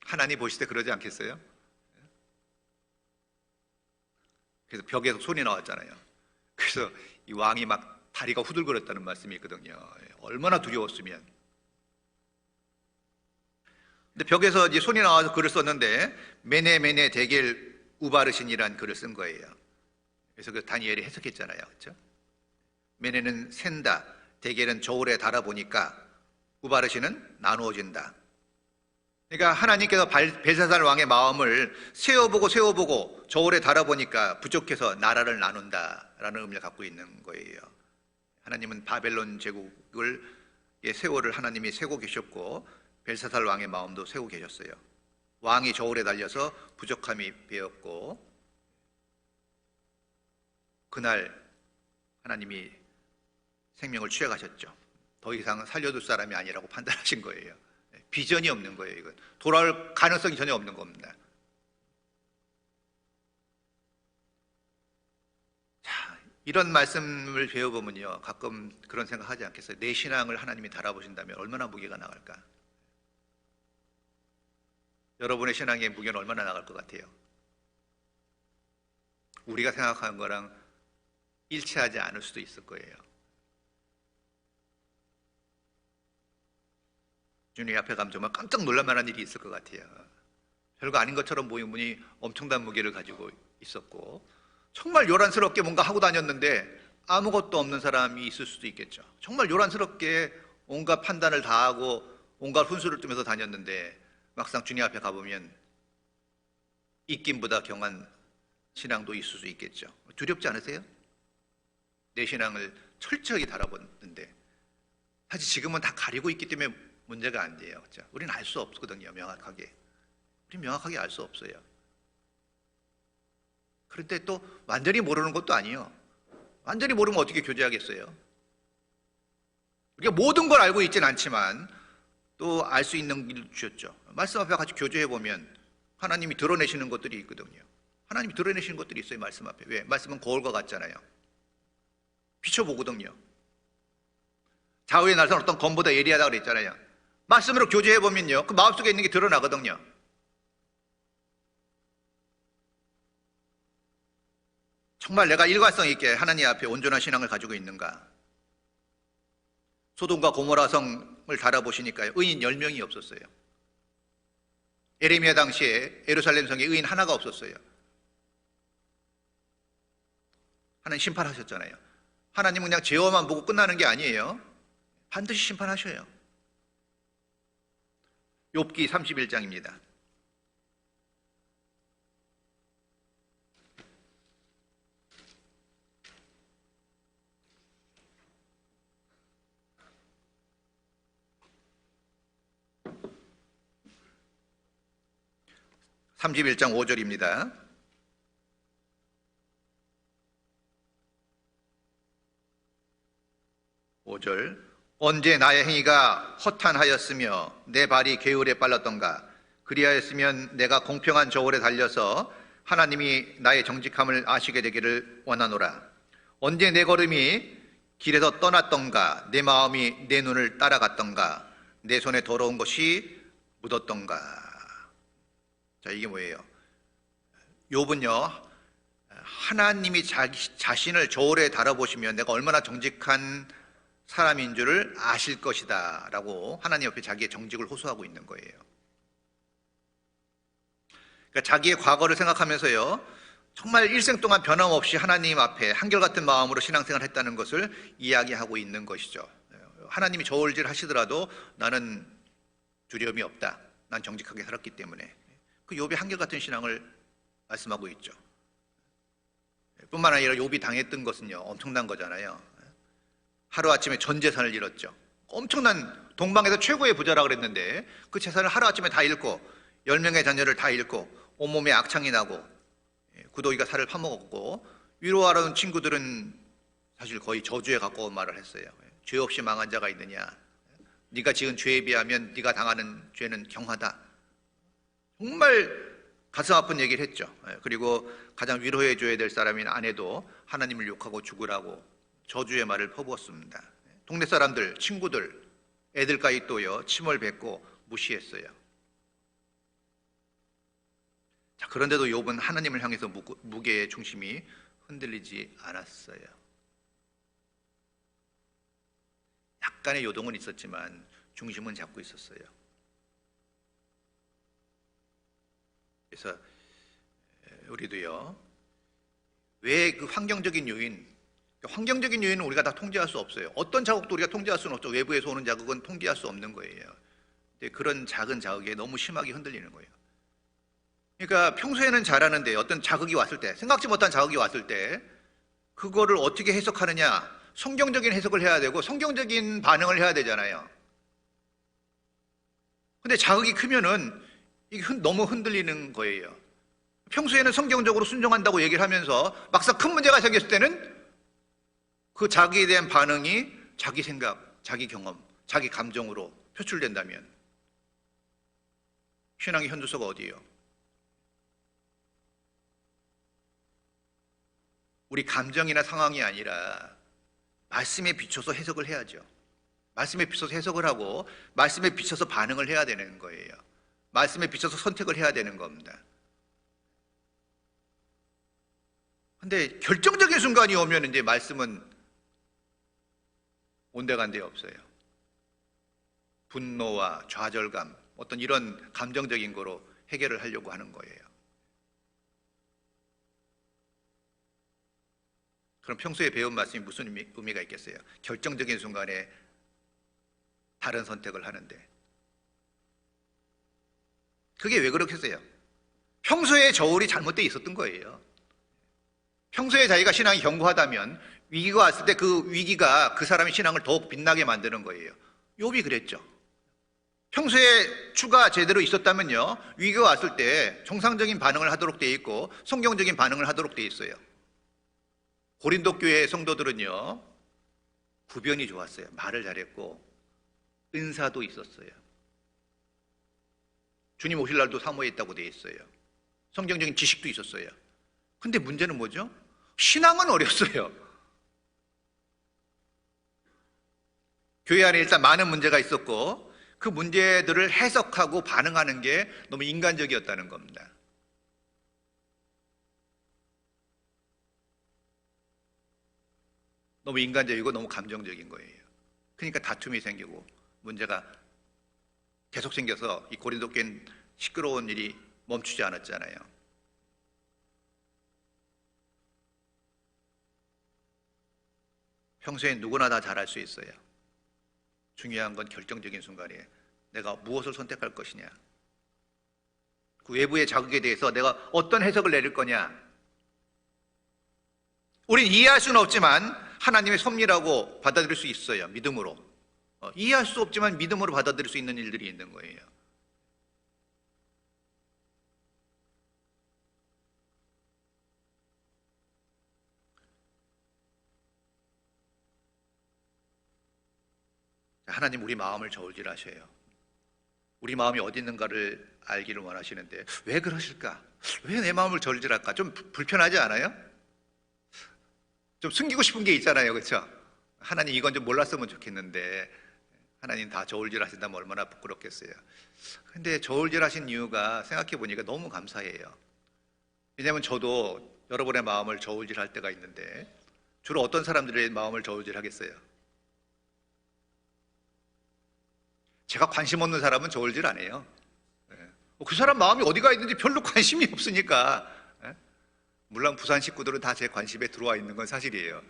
하나님 보실 때 그러지 않겠어요? 그래서 벽에서 소리 나왔잖아요. 그래서 이 왕이 막 다리가 후들거렸다는 말씀이 있거든요. 얼마나 두려웠으면. 근데 벽에서 이제 손이 나와서 글을 썼는데 메네 데겔 우바르신이라는 글을 쓴 거예요. 그래서 그 다니엘이 해석했잖아요, 그렇죠? 메네는 샌다, 데겔은 저울에 달아보니까, 우바르신은 나누어진다. 그러니까 하나님께서 벨사살 왕의 마음을 세워보고 저울에 달아보니까 부족해서 나라를 나눈다라는 의미를 갖고 있는 거예요. 하나님은 바벨론 제국을 세월을 하나님이 세고 계셨고 벨사살 왕의 마음도 세고 계셨어요. 왕이 저울에 달려서 부족함이 배었고 그날 하나님이 생명을 취해가셨죠. 더 이상 살려둘 사람이 아니라고 판단하신 거예요. 비전이 없는 거예요. 이건 돌아올 가능성이 전혀 없는 겁니다. 자, 이런 말씀을 배워보면요, 가끔 그런 생각하지 않겠어요? 내 신앙을 하나님이 달아보신다면 얼마나 무게가 나갈까? 여러분의 신앙의 무게는 얼마나 나갈 것 같아요? 우리가 생각하는 거랑 일치하지 않을 수도 있을 거예요. 주님 앞에 가면 정말 깜짝 놀랄 만한 일이 있을 것 같아요. 별거 아닌 것처럼 보이는 분이 엄청난 무게를 가지고 있었고, 정말 요란스럽게 뭔가 하고 다녔는데 아무것도 없는 사람이 있을 수도 있겠죠. 정말 요란스럽게 온갖 판단을 다 하고 온갖 훈수를 두면서 다녔는데 막상 주님 앞에 가보면 입김보다 경한 신앙도 있을 수 있겠죠. 두렵지 않으세요? 내 신앙을 철저히 달아봤는데, 사실 지금은 다 가리고 있기 때문에 문제가 안 돼요. 그렇죠? 우리는 알 수 없거든요. 명확하게. 우리는 명확하게 알 수 없어요. 그런데 또 완전히 모르는 것도 아니에요. 완전히 모르면 어떻게 교제하겠어요? 우리가 모든 걸 알고 있지는 않지만 또 알 수 있는 길을 주셨죠. 말씀 앞에 같이 교제해보면 하나님이 드러내시는 것들이 있거든요. 하나님이 드러내시는 것들이 있어요. 말씀 앞에. 왜? 말씀은 거울과 같잖아요. 비춰보거든요. 좌우의 날선 어떤 검보다 예리하다고 그랬잖아요. 말씀으로 교제해보면요, 그 마음속에 있는 게 드러나거든요. 정말 내가 일관성 있게 하나님 앞에 온전한 신앙을 가지고 있는가? 소돔과 고모라 성을 달아보시니까요, 의인 10명이 없었어요. 에레미야 당시에 예루살렘 성에 의인 하나가 없었어요. 하나님 심판하셨잖아요. 하나님은 그냥 죄어만 보고 끝나는 게 아니에요. 반드시 심판하셔요. 욥기 31장입니다. (31장) 5절입니다. 언제 나의 행위가 허탄하였으며 내 발이 게으르에 빨랐던가? 그리하였으면 내가 공평한 저울에 달려서 하나님이 나의 정직함을 아시게 되기를 원하노라. 언제 내 걸음이 길에서 떠났던가? 내 마음이 내 눈을 따라갔던가? 내 손에 더러운 것이 묻었던가? 자, 이게 뭐예요? 욥은요, 하나님이 자기 자신을 저울에 달아보시면 내가 얼마나 정직한 사람인 줄을 아실 것이다 라고 하나님 옆에 자기의 정직을 호소하고 있는 거예요. 그러니까 자기의 과거를 생각하면서요, 정말 일생 동안 변함없이 하나님 앞에 한결같은 마음으로 신앙생활을 했다는 것을 이야기하고 있는 것이죠. 하나님이 저울질 하시더라도 나는 두려움이 없다. 난 정직하게 살았기 때문에. 그 욥의 한결같은 신앙을 말씀하고 있죠. 뿐만 아니라 욥이 당했던 것은요, 엄청난 거잖아요. 하루아침에 전 재산을 잃었죠. 엄청난, 동방에서 최고의 부자라고 그랬는데 그 재산을 하루아침에 다 잃고 10명의 자녀를 다 잃고 온몸에 악창이 나고 구더기가 살을 파먹었고, 위로하려는 친구들은 사실 거의 저주에 가까운 말을 했어요. 죄 없이 망한 자가 있느냐? 네가 지은 죄에 비하면 네가 당하는 죄는 경하다. 정말 가슴 아픈 얘기를 했죠. 그리고 가장 위로해 줘야 될 사람인 아내도 하나님을 욕하고 죽으라고 저주의 말을 퍼부었습니다. 동네 사람들, 친구들, 애들까지 또요, 침을 뱉고 무시했어요. 자, 그런데도 욥은 하나님을 향해서 무게의 중심이 흔들리지 않았어요. 약간의 요동은 있었지만 중심은 잡고 있었어요. 그래서 우리도요, 왜 그 환경적인 요인은 우리가 다 통제할 수 없어요. 어떤 자극도 우리가 통제할 수는 없죠. 외부에서 오는 자극은 통제할 수 없는 거예요. 근데 그런 작은 자극에 너무 심하게 흔들리는 거예요. 그러니까 평소에는 잘하는데 어떤 자극이 왔을 때, 생각지 못한 자극이 왔을 때 그거를 어떻게 해석하느냐, 성경적인 해석을 해야 되고 성경적인 반응을 해야 되잖아요. 근데 자극이 크면은 이게 너무 흔들리는 거예요. 평소에는 성경적으로 순종한다고 얘기를 하면서 막상 큰 문제가 생겼을 때는 그 자기에 대한 반응이 자기 생각, 자기 경험, 자기 감정으로 표출된다면 신앙의 현주소가 어디예요? 우리 감정이나 상황이 아니라 말씀에 비춰서 해석을 해야죠. 말씀에 비춰서 해석을 하고 말씀에 비춰서 반응을 해야 되는 거예요. 말씀에 비춰서 선택을 해야 되는 겁니다. 근데 결정적인 순간이 오면 이제 말씀은 온데간데 없어요. 분노와 좌절감, 어떤 이런 감정적인 거로 해결을 하려고 하는 거예요. 그럼 평소에 배운 말씀이 무슨 의미가 있겠어요? 결정적인 순간에 다른 선택을 하는데. 그게 왜 그렇겠어요? 평소에 저울이 잘못되어 있었던 거예요. 평소에 자기가 신앙이 견고하다면 위기가 왔을 때 그 위기가 그 사람의 신앙을 더욱 빛나게 만드는 거예요. 욥이 그랬죠. 평소에 추가 제대로 있었다면요, 위기가 왔을 때 정상적인 반응을 하도록 되어 있고 성경적인 반응을 하도록 되어 있어요. 고린도 교회 성도들은요, 구변이 좋았어요. 말을 잘했고 은사도 있었어요. 주님 오실 날도 사모했다고 되어 있어요. 성경적인 지식도 있었어요. 근데 문제는 뭐죠? 신앙은 어렸어요. 교회 안에 일단 많은 문제가 있었고 그 문제들을 해석하고 반응하는 게 너무 인간적이었다는 겁니다. 너무 인간적이고 너무 감정적인 거예요. 그러니까 다툼이 생기고 문제가 계속 생겨서 이 고린도 교회는 시끄러운 일이 멈추지 않았잖아요. 평소에 누구나 다 잘할 수 있어요. 중요한 건 결정적인 순간에 내가 무엇을 선택할 것이냐, 그 외부의 자극에 대해서 내가 어떤 해석을 내릴 거냐. 우린 이해할 수는 없지만 하나님의 섭리라고 받아들일 수 있어요. 믿음으로. 이해할 수 없지만 믿음으로 받아들일 수 있는 일들이 있는 거예요. 하나님 우리 마음을 저울질하셔요. 우리 마음이 어디 있는가를 알기를 원하시는데 왜 그러실까? 왜 내 마음을 저울질할까? 좀 불편하지 않아요? 좀 숨기고 싶은 게 있잖아요, 그렇죠? 하나님 이건 좀 몰랐으면 좋겠는데 하나님 다 저울질하신다면 얼마나 부끄럽겠어요. 근데 저울질하신 이유가 생각해 보니까 너무 감사해요. 왜냐하면 저도 여러분의 마음을 저울질할 때가 있는데 주로 어떤 사람들의 마음을 저울질하겠어요? 제가 관심 없는 사람은 저울질 안 해요. 그 사람 마음이 어디가 있는지 별로 관심이 없으니까. 물론 부산 식구들은 다 제 관심에 들어와 있는 건 사실이에요.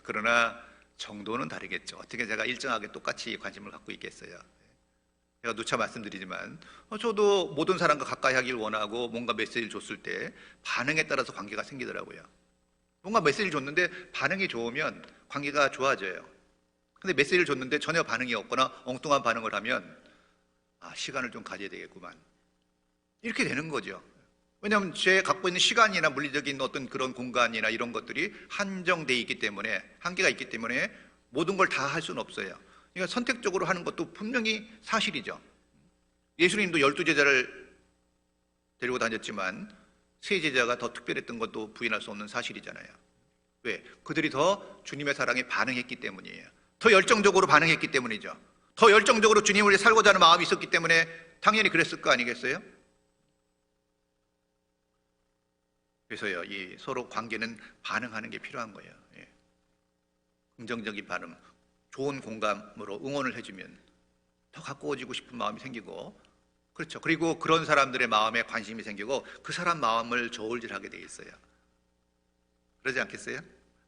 그러나 정도는 다르겠죠. 어떻게 제가 일정하게 똑같이 관심을 갖고 있겠어요. 제가 누차 말씀드리지만 저도 모든 사람과 가까이 하길 원하고 뭔가 메시지를 줬을 때 반응에 따라서 관계가 생기더라고요. 뭔가 메시지를 줬는데 반응이 좋으면 관계가 좋아져요. 근데 메시지를 줬는데 전혀 반응이 없거나 엉뚱한 반응을 하면 시간을 좀 가져야 되겠구만, 이렇게 되는 거죠. 왜냐하면 제 갖고 있는 시간이나 물리적인 어떤 그런 공간이나 이런 것들이 한정되어 있기 때문에, 한계가 있기 때문에 모든 걸 다 할 수는 없어요. 그러니까 선택적으로 하는 것도 분명히 사실이죠. 예수님도 12제자를 데리고 다녔지만 3제자가 더 특별했던 것도 부인할 수 없는 사실이잖아요. 왜? 그들이 더 주님의 사랑에 반응했기 때문이에요. 더 열정적으로 반응했기 때문이죠. 더 열정적으로 주님을 위해 살고자 하는 마음이 있었기 때문에 당연히 그랬을 거 아니겠어요? 그래서요, 이 서로 관계는 반응하는 게 필요한 거예요. 예. 긍정적인 반응, 좋은 공감으로 응원을 해주면 더 가까워지고 싶은 마음이 생기고, 그렇죠. 그리고 그런 사람들의 마음에 관심이 생기고 그 사람 마음을 저울질하게 돼 있어요. 그러지 않겠어요?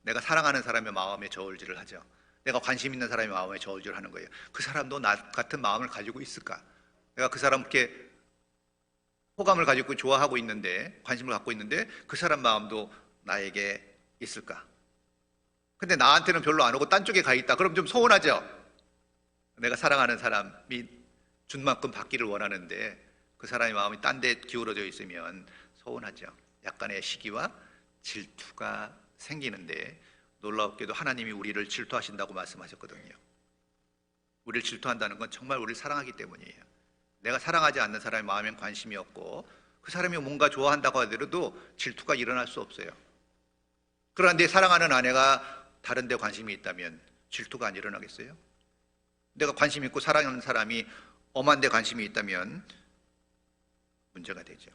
내가 사랑하는 사람의 마음에 저울질을 하죠. 내가 관심 있는 사람의 마음에 저울질을 하는 거예요. 그 사람도 나 같은 마음을 가지고 있을까? 내가 그 사람 이렇게 호감을 가지고 좋아하고 있는데, 관심을 갖고 있는데 그 사람 마음도 나에게 있을까? 근데 나한테는 별로 안 오고 딴 쪽에 가 있다. 그럼 좀 서운하죠? 내가 사랑하는 사람이 준 만큼 받기를 원하는데 그 사람의 마음이 딴 데 기울어져 있으면 서운하죠. 약간의 시기와 질투가 생기는데, 놀랍게도 하나님이 우리를 질투하신다고 말씀하셨거든요. 우리를 질투한다는 건 정말 우리를 사랑하기 때문이에요. 내가 사랑하지 않는 사람의 마음엔 관심이 없고 그 사람이 뭔가 좋아한다고 하더라도 질투가 일어날 수 없어요. 그러나 내 사랑하는 아내가 다른 데 관심이 있다면 질투가 안 일어나겠어요? 내가 관심 있고 사랑하는 사람이 엄한 데 관심이 있다면 문제가 되죠.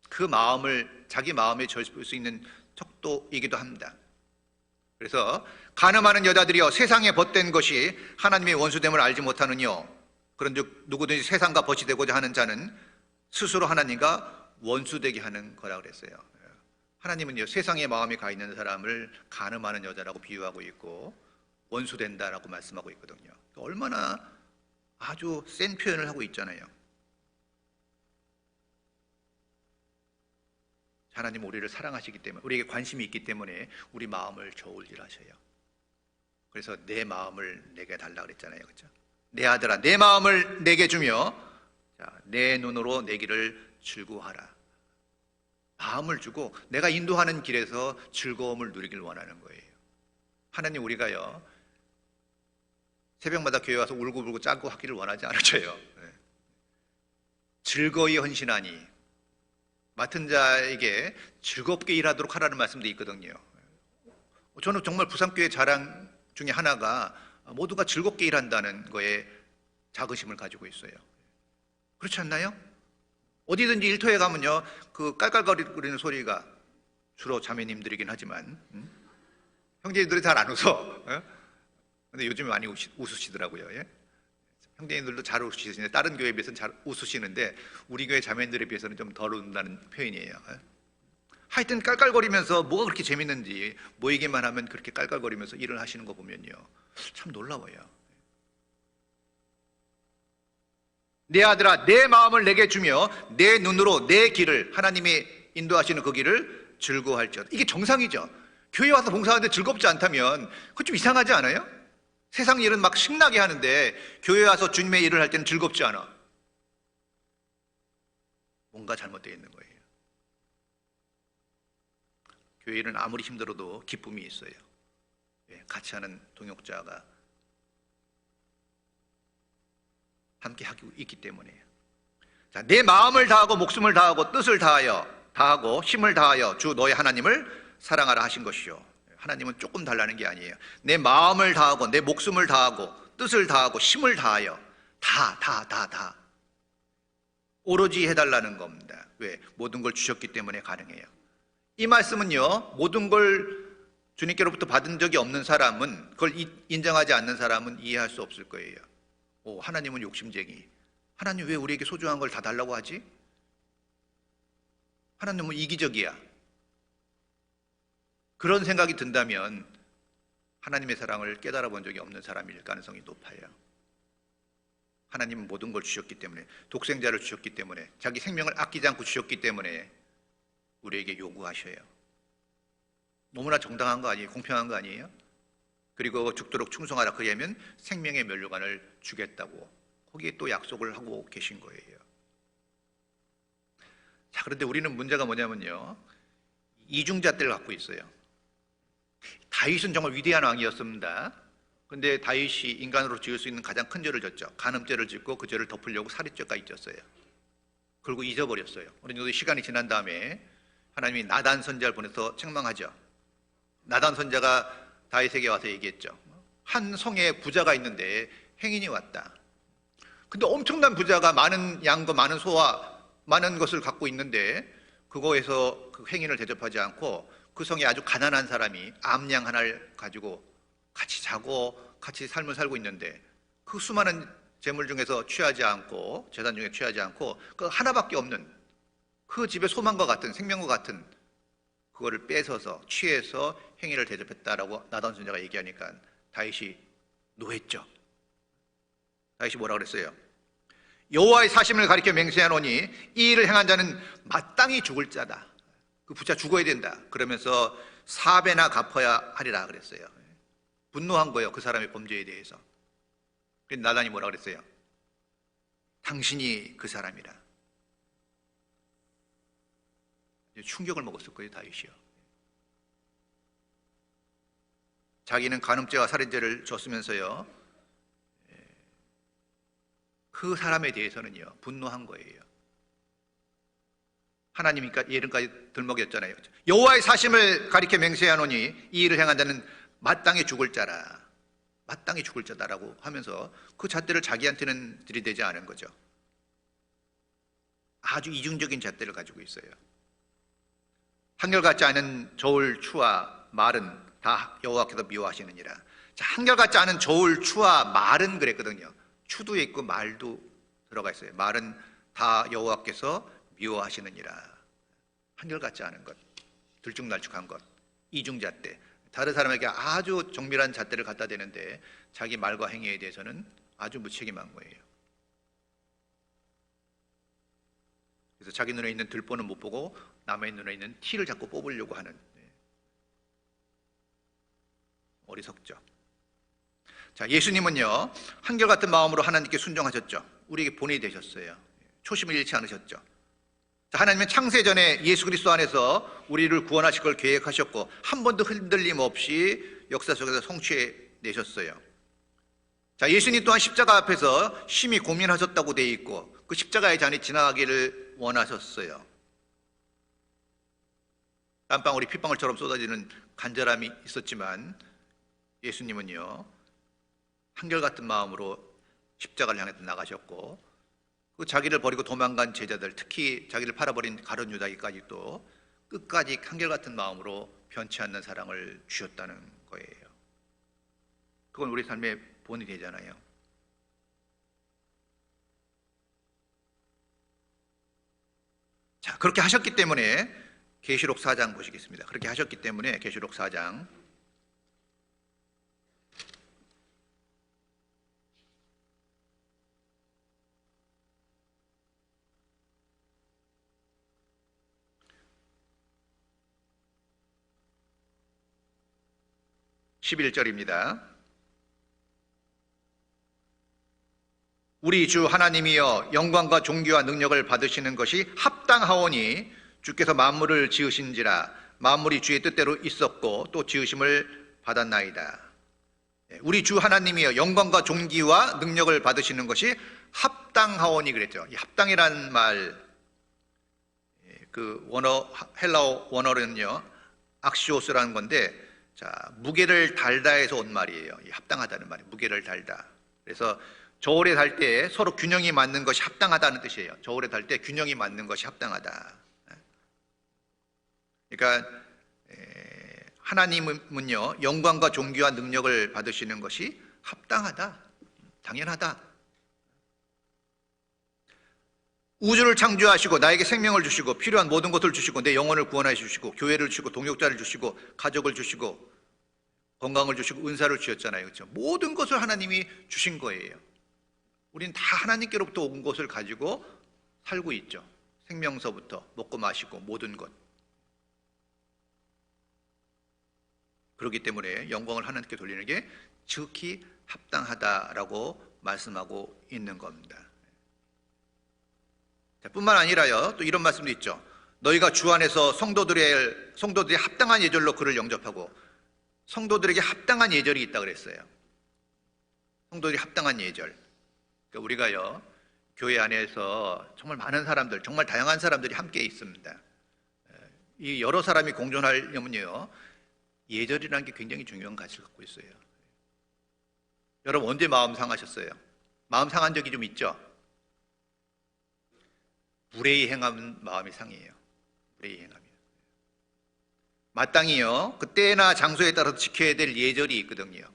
그 마음을 자기 마음에 접을 수 있는 척도이기도 합니다. 그래서 간음하는 여자들이여 세상에 벗된 것이 하나님의 원수됨을 알지 못하느뇨. 그런즉 누구든지 세상과 벗이 되고자 하는 자는 스스로 하나님과 원수되게 하는 거라고 그랬어요. 하나님은요, 세상의 마음이 가 있는 사람을 간음하는 여자라고 비유하고 있고 원수된다라고 말씀하고 있거든요. 얼마나 아주 센 표현을 하고 있잖아요. 하나님은 우리를 사랑하시기 때문에, 우리에게 관심이 있기 때문에 우리 마음을 저울질하셔요. 그래서 내 마음을 내게 달라 그랬잖아요, 그렇죠? 내 아들아, 내 마음을 내게 주며 내 눈으로 내 길을 즐거워하라. 마음을 주고 내가 인도하는 길에서 즐거움을 누리길 원하는 거예요. 하나님, 우리가요 새벽마다 교회 와서 울고불고 짜고 하기를 원하지 않으셔요. 즐거이 헌신하니 맡은 자에게 즐겁게 일하도록 하라는 말씀도 있거든요. 저는 정말 부산교회 자랑 중에 하나가 모두가 즐겁게 일한다는 거에 자긍심을 가지고 있어요. 그렇지 않나요? 어디든지 일터에 가면요, 그 깔깔거리는 소리가 주로 자매님들이긴 하지만 형제님들이 잘 안 웃어. 근데 요즘에 많이 웃으시더라고요. 예? 형제님들도 잘 웃으시는데 다른 교회에 비해서는 잘 웃으시는데 우리 교회 자매들에 비해서는 좀 덜 웃는다는 표현이에요. 하여튼 깔깔거리면서 뭐가 그렇게 재밌는지 모이기만 하면 그렇게 깔깔거리면서 일을 하시는 거 보면요, 참 놀라워요. 내 아들아, 내 마음을 내게 주며 내 눈으로 내 길을, 하나님이 인도하시는 그 길을 즐거워할지어다. 이게 정상이죠. 교회 와서 봉사하는데 즐겁지 않다면 그건 좀 이상하지 않아요? 세상 일은 막 신나게 하는데 교회 와서 주님의 일을 할 때는 즐겁지 않아. 뭔가 잘못되어 있는 거예요. 교회 일은 아무리 힘들어도 기쁨이 있어요. 같이 하는 동역자가 함께 하고 있기 때문에. 자, 내 마음을 다하고 목숨을 다하고 뜻을 다하고 힘을 다하여 주 너의 하나님을 사랑하라 하신 것이요. 하나님은 조금 달라는 게 아니에요. 내 마음을 다하고 내 목숨을 다하고 뜻을 다하고 힘을 다하여 다 오로지 해달라는 겁니다. 왜? 모든 걸 주셨기 때문에 가능해요. 이 말씀은요, 모든 걸 주님께로부터 받은 적이 없는 사람은, 그걸 인정하지 않는 사람은 이해할 수 없을 거예요. 하나님은 욕심쟁이. 하나님 왜 우리에게 소중한 걸 다 달라고 하지? 하나님은 이기적이야. 그런 생각이 든다면 하나님의 사랑을 깨달아 본 적이 없는 사람일 가능성이 높아요. 하나님은 모든 걸 주셨기 때문에, 독생자를 주셨기 때문에, 자기 생명을 아끼지 않고 주셨기 때문에 우리에게 요구하셔요. 너무나 정당한 거 아니에요? 공평한 거 아니에요? 그리고 죽도록 충성하라, 그리하면 생명의 면류관을 주겠다고 거기에 또 약속을 하고 계신 거예요. 자, 그런데 우리는 문제가 뭐냐면요, 이중잣대를 갖고 있어요. 다윗은 정말 위대한 왕이었습니다. 근데 다윗이 인간으로 지을 수 있는 가장 큰 죄를 졌죠. 간음죄를 짓고 그 죄를 덮으려고 살인죄까지 졌어요. 그리고 잊어버렸어요. 어느 정도 시간이 지난 다음에 하나님이 나단 선지자를 보내서 책망하죠. 나단 선지자가 다윗에게 와서 얘기했죠. 한 성에 부자가 있는데 행인이 왔다. 근데 엄청난 부자가 많은 양과 많은 소와 많은 것을 갖고 있는데 그거에서 그 행인을 대접하지 않고 그 성에 아주 가난한 사람이 암양 하나를 가지고 같이 자고 같이 삶을 살고 있는데 그 수많은 재물 중에서 취하지 않고, 재산 중에 취하지 않고 그 하나밖에 없는 그 집의 소망과 같은, 생명과 같은 그거를 뺏어서 취해서 행위를 대접했다라고 나단 선지자가 얘기하니까 다윗이 노했죠. 다윗이 뭐라 그랬어요? 여호와의 사심을 가리켜 맹세하노니 이 일을 행한 자는 마땅히 죽을 자다. 그 부자 죽어야 된다. 그러면서 4배나 갚아야 하리라 그랬어요. 분노한 거예요, 그 사람의 범죄에 대해서. 그래서 나단이 뭐라 그랬어요? 당신이 그 사람이라. 충격을 먹었을 거예요, 다윗이요. 자기는 간음죄와 살인죄를 줬으면서요, 그 사람에 대해서는요 분노한 거예요. 하나님이니까 이름까지 들먹였잖아요. 여호와의 사심을 가리켜 맹세하노니 이 일을 행한 자는 마땅히 죽을 자라. 마땅히 죽을 자다라고 하면서 그 잣대를 자기한테는 들이대지 않은 거죠. 아주 이중적인 잣대를 가지고 있어요. 한결같지 않은 저울 추와 말은 다 여호와께서 미워하시느니라. 자, 한결같지 않은 저울, 추와 말은 그랬거든요. 추도 있고 말도 들어가 있어요. 말은 다 여호와께서 미워하시느니라. 한결같지 않은 것, 들쭉날쭉한 것, 이중잣대. 다른 사람에게 아주 정밀한 잣대를 갖다 대는데 자기 말과 행위에 대해서는 아주 무책임한 거예요. 그래서 자기 눈에 있는 들보는 못 보고 남의 눈에 있는 티를 자꾸 뽑으려고 하는, 어리석죠. 자, 예수님은요 한결같은 마음으로 하나님께 순종하셨죠. 우리에게 본이 되셨어요. 초심을 잃지 않으셨죠. 자, 하나님은 창세 전에 예수 그리스도 안에서 우리를 구원하실 걸 계획하셨고 한 번도 흔들림 없이 역사 속에서 성취해내셨어요. 자, 예수님 또한 십자가 앞에서 심히 고민하셨다고 되어 있고 그 십자가의 잔이 지나가기를 원하셨어요. 땀방울이 핏방울처럼 쏟아지는 간절함이 있었지만 예수님은요 한결같은 마음으로 십자가를 향해 나가셨고 그 자기를 버리고 도망간 제자들, 특히 자기를 팔아버린 가룟 유다에게까지도 끝까지 한결같은 마음으로 변치 않는 사랑을 주셨다는 거예요. 그건 우리 삶의 본이 되잖아요. 자, 그렇게 하셨기 때문에 계시록 4장 보시겠습니다. 그렇게 하셨기 때문에 계시록 4장 11절입니다. 우리 주 하나님이여 영광과 존귀와 능력을 받으시는 것이 합당하오니 주께서 만물을 지으신지라 만물이 주의 뜻대로 있었고 또 지으심을 받았나이다. 우리 주 하나님이여 영광과 존귀와 능력을 받으시는 것이 합당하오니 그랬죠. 이 합당이라는 말, 그 원어, 헬라어 원어는요 악시오스라는 건데, 자, 무게를 달다 해서 온 말이에요. 이 합당하다는 말이 무게를 달다. 그래서 저울에 달 때 서로 균형이 맞는 것이 합당하다는 뜻이에요. 저울에 달 때 균형이 맞는 것이 합당하다. 그러니까 하나님은요 영광과 존귀와 능력을 받으시는 것이 합당하다, 당연하다. 우주를 창조하시고 나에게 생명을 주시고 필요한 모든 것을 주시고 내 영혼을 구원해 주시고 교회를 주시고 동역자를 주시고 가족을 주시고 건강을 주시고 은사를 주셨잖아요. 그렇죠? 모든 것을 하나님이 주신 거예요. 우리는 다 하나님께로부터 온 것을 가지고 살고 있죠. 생명서부터 먹고 마시고 모든 것. 그렇기 때문에 영광을 하나님께 돌리는 게 지극히 합당하다라고 말씀하고 있는 겁니다. 자, 뿐만 아니라요 또 이런 말씀도 있죠. 너희가 주 안에서 성도들이 합당한 예절로 그를 영접하고, 성도들에게 합당한 예절이 있다 그랬어요. 성도들이 합당한 예절. 그러니까 우리가요 교회 안에서 정말 많은 사람들, 정말 다양한 사람들이 함께 있습니다. 이 여러 사람이 공존하려면요 예절이라는 게 굉장히 중요한 가치를 갖고 있어요. 여러분 언제 마음 상하셨어요? 마음 상한 적이 좀 있죠? 무례히 행하면 마음이 상해요. 무례히 행하면. 마땅히요 그때나 장소에 따라서 지켜야 될 예절이 있거든요.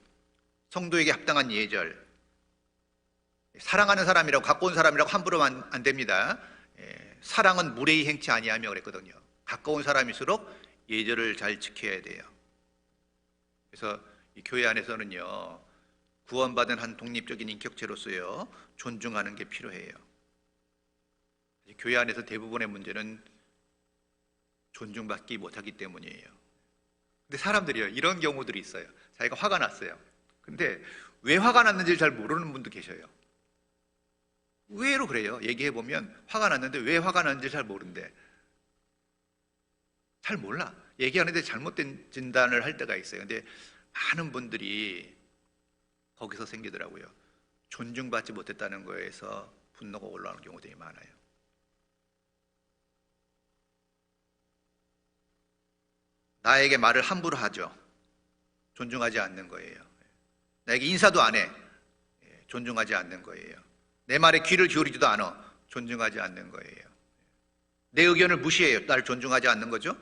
성도에게 합당한 예절. 사랑하는 사람이라고, 가까운 사람이라고 함부로 하면 안 됩니다. 사랑은 무례히 행치 아니하며 그랬거든요. 가까운 사람일수록 예절을 잘 지켜야 돼요. 그래서 이 교회 안에서는요 구원받은 한 독립적인 인격체로서요 존중하는 게 필요해요. 교회 안에서 대부분의 문제는 존중받기 못하기 때문이에요. 근데 사람들이요 이런 경우들이 있어요. 자기가 화가 났어요. 근데 왜 화가 났는지를 잘 모르는 분도 계셔요. 의외로 그래요. 얘기해보면 화가 났는데 왜 화가 났는지 잘 모른대. 잘 몰라. 얘기하는데 잘못된 진단을 할 때가 있어요. 근데 많은 분들이 거기서 생기더라고요. 존중받지 못했다는 거에서 분노가 올라오는 경우들이 많아요. 나에게 말을 함부로 하죠. 존중하지 않는 거예요. 나에게 인사도 안 해. 존중하지 않는 거예요. 내 말에 귀를 기울이지도 않아. 존중하지 않는 거예요. 내 의견을 무시해요. 나를 존중하지 않는 거죠.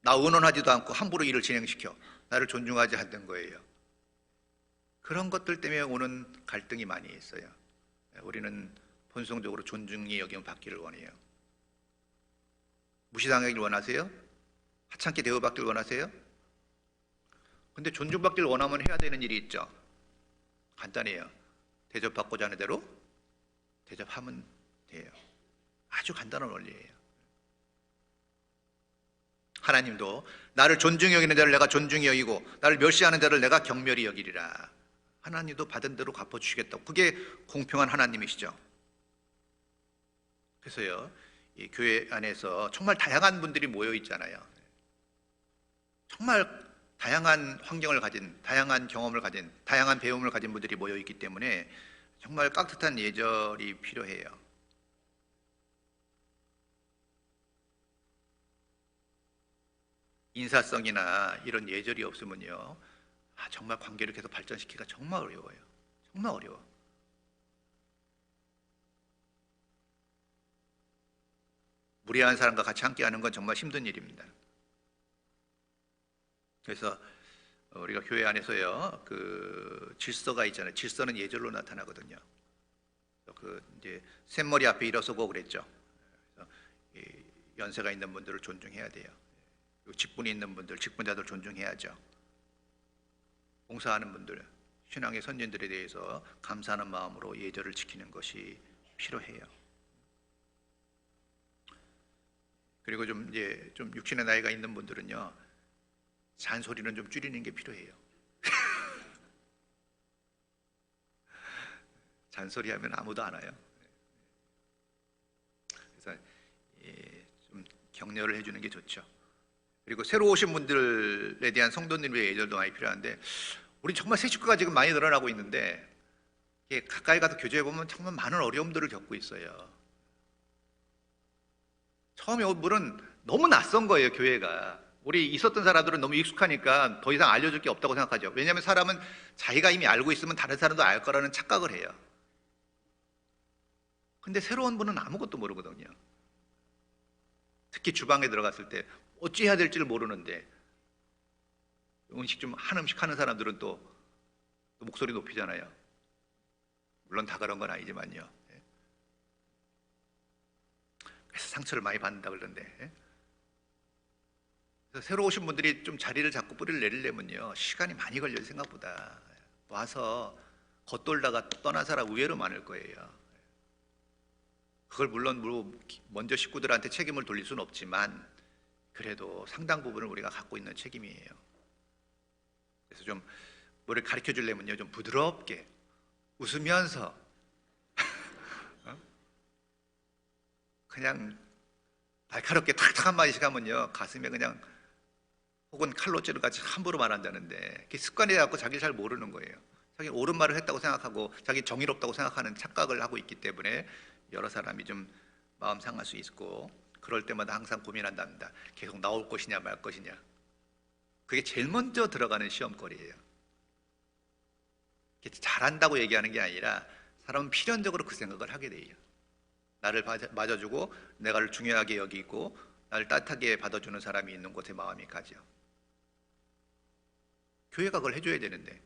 나 의논하지도 않고 함부로 일을 진행시켜. 나를 존중하지 않는 거예요. 그런 것들 때문에 오는 갈등이 많이 있어요. 우리는 본성적으로 존중이 여김 받기를 원해요. 무시당하기를 원하세요? 하찮게 대우받기를 원하세요? 근데 존중받기를 원하면 해야 되는 일이 있죠. 간단해요. 대접받고자 하는 대로 대접하면 돼요. 아주 간단한 원리예요. 하나님도 나를 존중히 여기는 자를 내가 존중히 여기고 나를 멸시하는 자를 내가 경멸히 여기리라. 하나님도 받은 대로 갚아주시겠다고. 그게 공평한 하나님이시죠. 그래서요, 이 교회 안에서 정말 다양한 분들이 모여 있잖아요. 정말 다양한 환경을 가진, 다양한 경험을 가진, 다양한 배움을 가진 분들이 모여 있기 때문에 정말 깍듯한 예절이 필요해요. 인사성이나 이런 예절이 없으면요, 정말 관계를 계속 발전시키기가 정말 어려워요. 정말 어려워. 무례한 사람과 같이 함께하는 건 정말 힘든 일입니다. 그래서 우리가 교회 안에서요, 그 질서가 있잖아요. 질서는 예절로 나타나거든요. 그 이제 샘머리 앞에 일어서고 그랬죠. 그래서 연세가 있는 분들을 존중해야 돼요. 그리고 직분이 있는 분들, 직분자들 존중해야죠. 봉사하는 분들, 신앙의 선진들에 대해서 감사하는 마음으로 예절을 지키는 것이 필요해요. 그리고 좀 이제 좀 육신의 나이가 있는 분들은요, 잔소리는 좀 줄이는 게 필요해요. 잔소리하면 아무도 안 와요. 그래서 좀 격려를 해주는 게 좋죠. 그리고 새로 오신 분들에 대한 성도님의 예절도 많이 필요한데, 우리 정말 새 식구가 지금 많이 늘어나고 있는데 가까이 가서 교제해 보면 정말 많은 어려움들을 겪고 있어요. 처음에 온 분은 너무 낯선 거예요. 교회가. 우리 있었던 사람들은 너무 익숙하니까 더 이상 알려줄 게 없다고 생각하죠. 왜냐하면 사람은 자기가 이미 알고 있으면 다른 사람도 알 거라는 착각을 해요. 근데 새로운 분은 아무것도 모르거든요. 특히 주방에 들어갔을 때 어찌해야 될지를 모르는데, 음식 하는 사람들은 또 목소리 높이잖아요. 물론 다 그런 건 아니지만요. 그래서 상처를 많이 받는다 그러는데, 그래서 새로 오신 분들이 좀 자리를 잡고 뿌리를 내리려면요, 시간이 많이 걸려요. 생각보다. 와서 겉돌다가 떠난 사람 의외로 많을 거예요. 그걸 물론 먼저 식구들한테 책임을 돌릴 수는 없지만 그래도 상당 부분을 우리가 갖고 있는 책임이에요. 그래서 좀 뭐를 가르쳐 주려면요, 좀 부드럽게 웃으면서 그냥 날카롭게 탁탁 한마디씩 하면요, 가슴에 그냥 혹은 칼로 찌르 같이 함부로 말한다는데, 그게 습관이 돼갖고 자기 잘 모르는 거예요. 자기 옳은 말을 했다고 생각하고 자기 정의롭다고 생각하는 착각을 하고 있기 때문에 여러 사람이 좀 마음 상할 수 있고, 그럴 때마다 항상 고민한답니다. 계속 나올 것이냐 말 것이냐. 그게 제일 먼저 들어가는 시험거리예요. 잘한다고 얘기하는 게 아니라 사람은 필연적으로 그 생각을 하게 돼요. 나를 맞아주고 내가를 중요하게 여기고 나를 따뜻하게 받아주는 사람이 있는 곳에 마음이 가죠. 교회가 그걸 해줘야 되는데,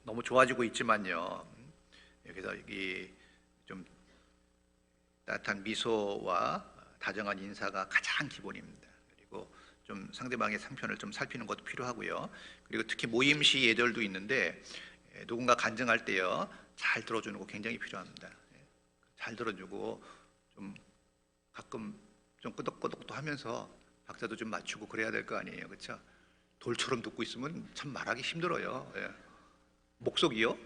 너무 좋아지고 있지만요, 그래서 이 좀 따뜻한 미소와 다정한 인사가 가장 기본입니다. 그리고 좀 상대방의 상편을 좀 살피는 것도 필요하고요. 그리고 특히 모임 시 예절도 있는데, 누군가 간증할 때요, 잘 들어주는 거 굉장히 필요합니다. 잘 들어주고 좀 가끔 좀 끄덕끄덕도 하면서 박자도 좀 맞추고 그래야 될 거 아니에요, 그렇죠? 돌처럼 듣고 있으면 참 말하기 힘들어요. 목소리요?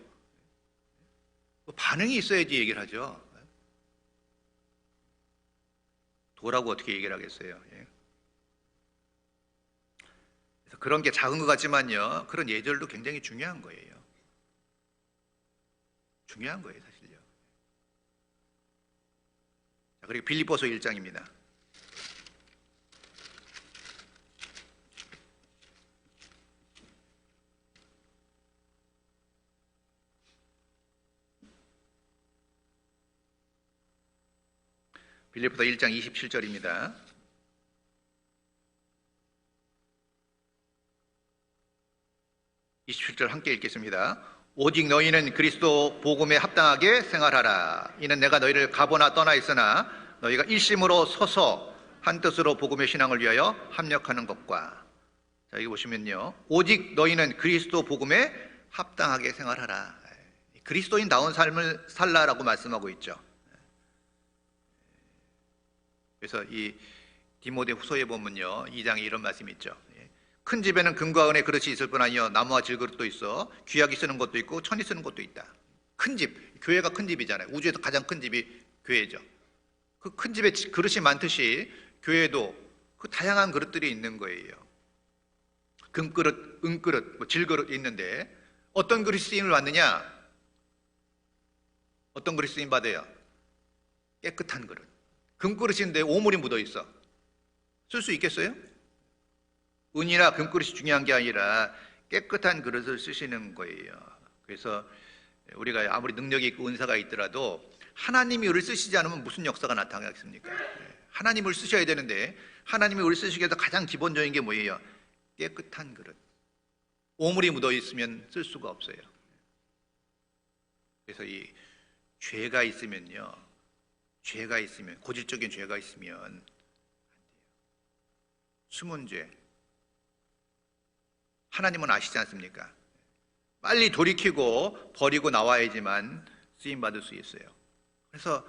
반응이 있어야지 얘기를 하죠. 도라고 어떻게 얘기를 하겠어요? 그래서 그런 게 작은 것 같지만요, 그런 예절도 굉장히 중요한 거예요. 중요한 거예요, 사실요. 자, 그리고 빌립보서 1장입니다. 빌립보서 1장 27절입니다. 27절 함께 읽겠습니다. 오직 너희는 그리스도 복음에 합당하게 생활하라. 이는 내가 너희를 가보나 떠나 있으나 너희가 일심으로 서서 한 뜻으로 복음의 신앙을 위하여 합력하는 것과. 자, 여기 보시면요, 오직 너희는 그리스도 복음에 합당하게 생활하라. 그리스도인다운 삶을 살라라고 말씀하고 있죠. 그래서 이 디모데 후서에 보면요, 2장에 이런 말씀이 있죠. 큰 집에는 금과 은의 그릇이 있을 뿐 아니요 나무와 질그릇도 있어 귀하게 쓰는 것도 있고 천히 쓰는 것도 있다. 큰 집, 교회가 큰 집이잖아요. 우주에서 가장 큰 집이 교회죠. 그 큰 집에 그릇이 많듯이 교회도 그 다양한 그릇들이 있는 거예요. 금그릇, 은그릇, 질그릇 있는데 어떤 그릇이 쓰임을 받느냐? 어떤 그릇이 쓰임 받아요? 깨끗한 그릇. 금그릇인데 오물이 묻어 있어. 쓸 수 있겠어요? 은이나 금그릇이 중요한 게 아니라 깨끗한 그릇을 쓰시는 거예요. 그래서 우리가 아무리 능력이 있고 은사가 있더라도 하나님이 우리를 쓰시지 않으면 무슨 역사가 나타나겠습니까? 하나님을 쓰셔야 되는데 하나님이 우리를 쓰시기 위해서 가장 기본적인 게 뭐예요? 깨끗한 그릇. 오물이 묻어 있으면 쓸 수가 없어요. 그래서 이 죄가 있으면요, 죄가 있으면, 고질적인 죄가 있으면 안 돼요. 숨은 죄, 하나님은 아시지 않습니까? 빨리 돌이키고 버리고 나와야지만 쓰임받을 수 있어요. 그래서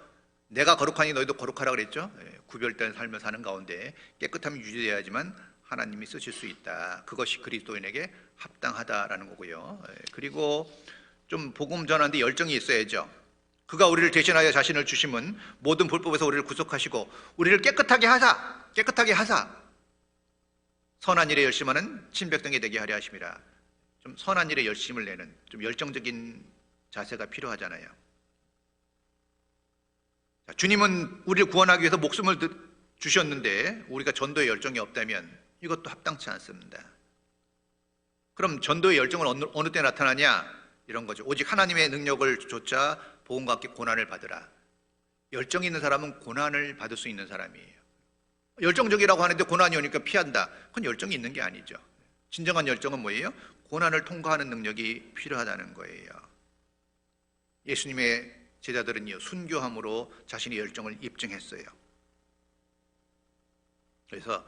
내가 거룩하니 너희도 거룩하라 그랬죠. 구별된 삶을 사는 가운데 깨끗함이 유지돼야지만 하나님이 쓰실 수 있다. 그것이 그리스도인에게 합당하다라는 거고요. 그리고 좀 복음 전하는데 열정이 있어야죠. 그가 우리를 대신하여 자신을 주심은 모든 불법에서 우리를 구속하시고 우리를 깨끗하게 하사 선한 일에 열심하는 친백성이 되게 하려 하심이라. 좀 선한 일에 열심을 내는 좀 열정적인 자세가 필요하잖아요. 자, 주님은 우리를 구원하기 위해서 목숨을 주셨는데 우리가 전도의 열정이 없다면 이것도 합당치 않습니다. 그럼 전도의 열정은 어느 때 나타나냐? 이런 거죠. 오직 하나님의 능력을 조차 복음과 함께 고난을 받으라. 열정 있는 사람은 고난을 받을 수 있는 사람이에요. 열정적이라고 하는데 고난이 오니까 피한다. 그건 열정이 있는 게 아니죠. 진정한 열정은 뭐예요? 고난을 통과하는 능력이 필요하다는 거예요. 예수님의 제자들은요, 순교함으로 자신의 열정을 입증했어요. 그래서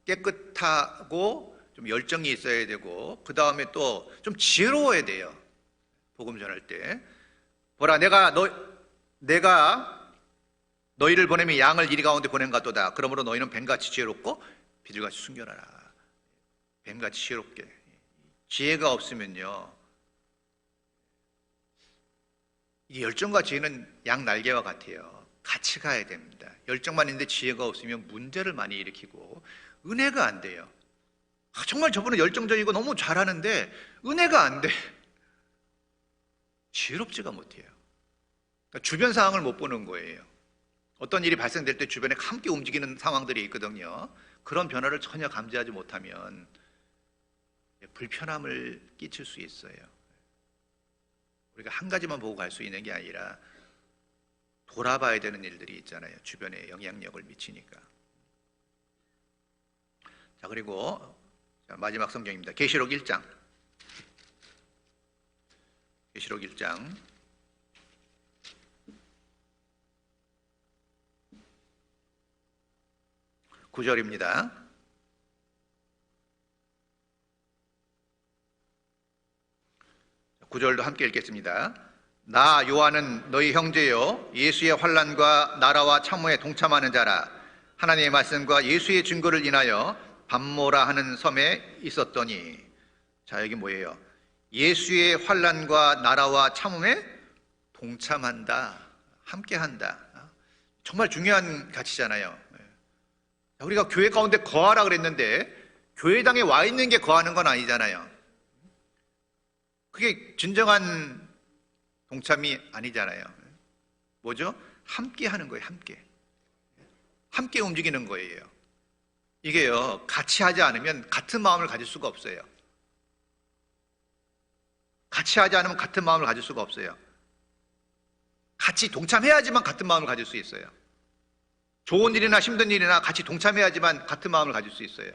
깨끗하고 좀 열정이 있어야 되고, 그 다음에 또 좀 지혜로워야 돼요. 복음 전할 때. 보라, 내가 너희를 보내면 양을 이리 가운데 보낸 것 같도다. 그러므로 너희는 뱀같이 지혜롭고 비둘같이 순결하라. 뱀같이 지혜롭게. 지혜가 없으면요, 이 열정과 지혜는 양 날개와 같아요. 같이 가야 됩니다. 열정만 있는데 지혜가 없으면 문제를 많이 일으키고 은혜가 안 돼요. 정말 저분은 열정적이고 너무 잘하는데 은혜가 안 돼. 지혜롭지가 못해요. 그러니까 주변 상황을 못 보는 거예요. 어떤 일이 발생될 때 주변에 함께 움직이는 상황들이 있거든요. 그런 변화를 전혀 감지하지 못하면 불편함을 끼칠 수 있어요. 우리가 한 가지만 보고 갈 수 있는 게 아니라 돌아봐야 되는 일들이 있잖아요. 주변에 영향력을 미치니까. 자, 그리고 마지막 성경입니다. 계시록 1장. 계시록 1장 9절입니다. 구절도 함께 읽겠습니다. 나 요한은 너희 형제요 예수의 환난과 나라와 참모에 동참하는 자라. 하나님의 말씀과 예수의 증거를 인하여 밤모라 하는 섬에 있었더니. 자, 여기 뭐예요? 예수의 환난과 나라와 참음에 동참한다, 함께한다. 정말 중요한 가치잖아요. 우리가 교회 가운데 거하라 그랬는데 교회당에 와 있는 게 거하는 건 아니잖아요. 그게 진정한 동참이 아니잖아요. 뭐죠? 함께 하는 거예요. 함께 움직이는 거예요. 이게요, 같이 하지 않으면 같은 마음을 가질 수가 없어요. 같이 하지 않으면 같은 마음을 가질 수가 없어요. 같이 동참해야지만 같은 마음을 가질 수 있어요. 좋은 일이나 힘든 일이나 같이 동참해야지만 같은 마음을 가질 수 있어요.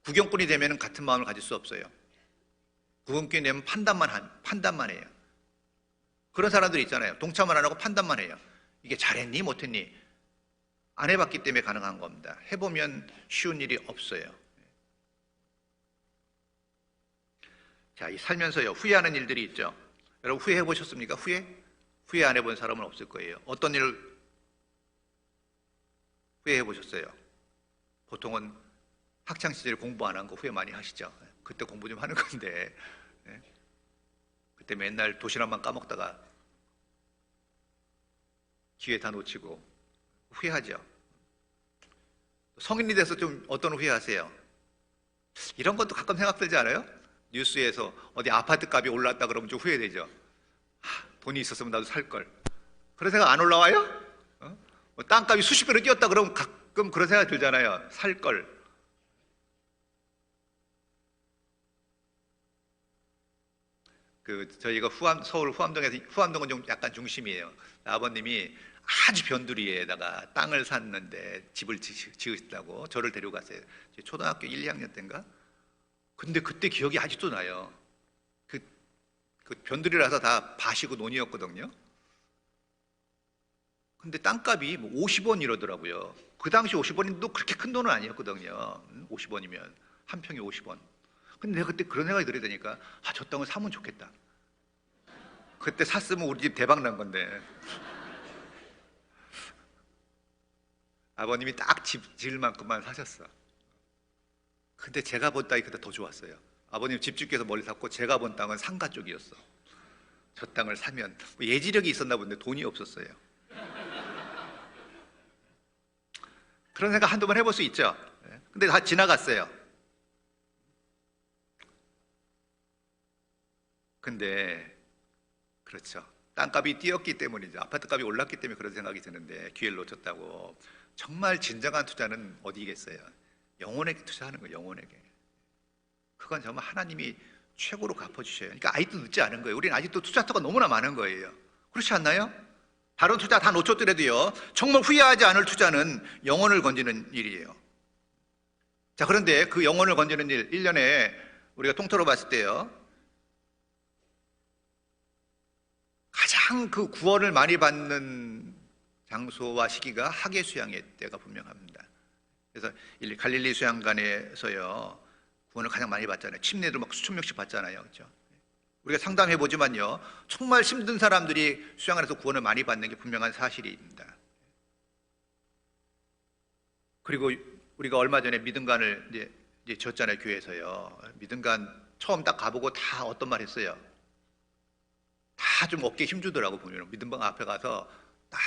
구경꾼이 되면 같은 마음을 가질 수 없어요. 구분기 내면 판단만 해요. 그런 사람들이 있잖아요. 동참을 안 하고 판단만 해요. 이게 잘했니 못했니 안 해봤기 때문에 가능한 겁니다. 해보면 쉬운 일이 없어요. 자, 이 살면서요 후회하는 일들이 있죠. 여러분 후회해 보셨습니까? 후회 안 해본 사람은 없을 거예요. 어떤 일을 후회해 보셨어요? 보통은 학창 시절에 공부 안 한 거 후회 많이 하시죠. 그때 공부 좀 하는 건데 그때 맨날 도시락만 까먹다가 기회 다 놓치고 후회하죠. 성인이 돼서 좀 어떤 후회하세요? 이런 것도 가끔 생각들지 않아요? 뉴스에서 어디 아파트 값이 올랐다 그러면 좀 후회되죠. 돈이 있었으면 나도 살걸. 그런 생각 안 올라와요? 땅값이 수십 배로 뛰었다 그러면 가끔 그런 생각 들잖아요. 살걸. 저희가 서울 후암동에서, 후암동은 좀 약간 중심이에요. 아버님이 아주 변두리에다가 땅을 샀는데 집을 지으시다고 저를 데려갔어요. 초등학교 1, 2학년 때인가? 근데 그때 기억이 아직도 나요. 그 변두리라서 다 밭이고 논이었거든요. 근데 땅값이 뭐 50원 이러더라고요. 그 당시 50원인도 그렇게 큰 돈은 아니었거든요. 50원이면 한 평에 50원. 근데 내가 그때 그런 생각이 들으니까 저 땅을 사면 좋겠다. 그때 샀으면 우리 집 대박 난 건데. 아버님이 딱 집 지을 만큼만 사셨어. 근데 제가 본 땅이 그때 더 좋았어요. 아버님 집 짓기 위해서 멀리 샀고 제가 본 땅은 상가 쪽이었어. 저 땅을 사면 예지력이 있었나 본데 돈이 없었어요. 그런 생각 한두 번 해볼 수 있죠. 근데 다 지나갔어요. 근데 그렇죠. 땅값이 뛰었기 때문이죠. 아파트값이 올랐기 때문에 그런 생각이 드는데 기회를 놓쳤다고. 정말 진정한 투자는 어디겠어요? 영혼에게 투자하는 거예요. 영혼에게. 그건 정말 하나님이 최고로 갚아주셔요. 그러니까 아직도 늦지 않은 거예요. 우리는 아직도 투자처가 너무나 많은 거예요. 그렇지 않나요? 다른 투자 다 놓쳤더라도요 정말 후회하지 않을 투자는 영혼을 건지는 일이에요. 자, 그런데 그 영혼을 건지는 일, 1년에 우리가 통틀어 봤을 때요 가장 그 구원을 많이 받는 장소와 시기가 학예 수양회 때가 분명합니다. 그래서 갈릴리 수양관에서요 구원을 가장 많이 받잖아요. 침례도 막 수천 명씩 받잖아요. 그렇죠? 우리가 상담해 보지만요 정말 힘든 사람들이 수양관에서 구원을 많이 받는 게 분명한 사실입니다. 그리고 우리가 얼마 전에 믿음관을 이제 졌잖아요. 교회에서요. 믿음관 처음 딱 가보고 다 어떤 말 했어요? 다 좀 어깨에 힘주더라고. 보면 믿음관 앞에 가서 딱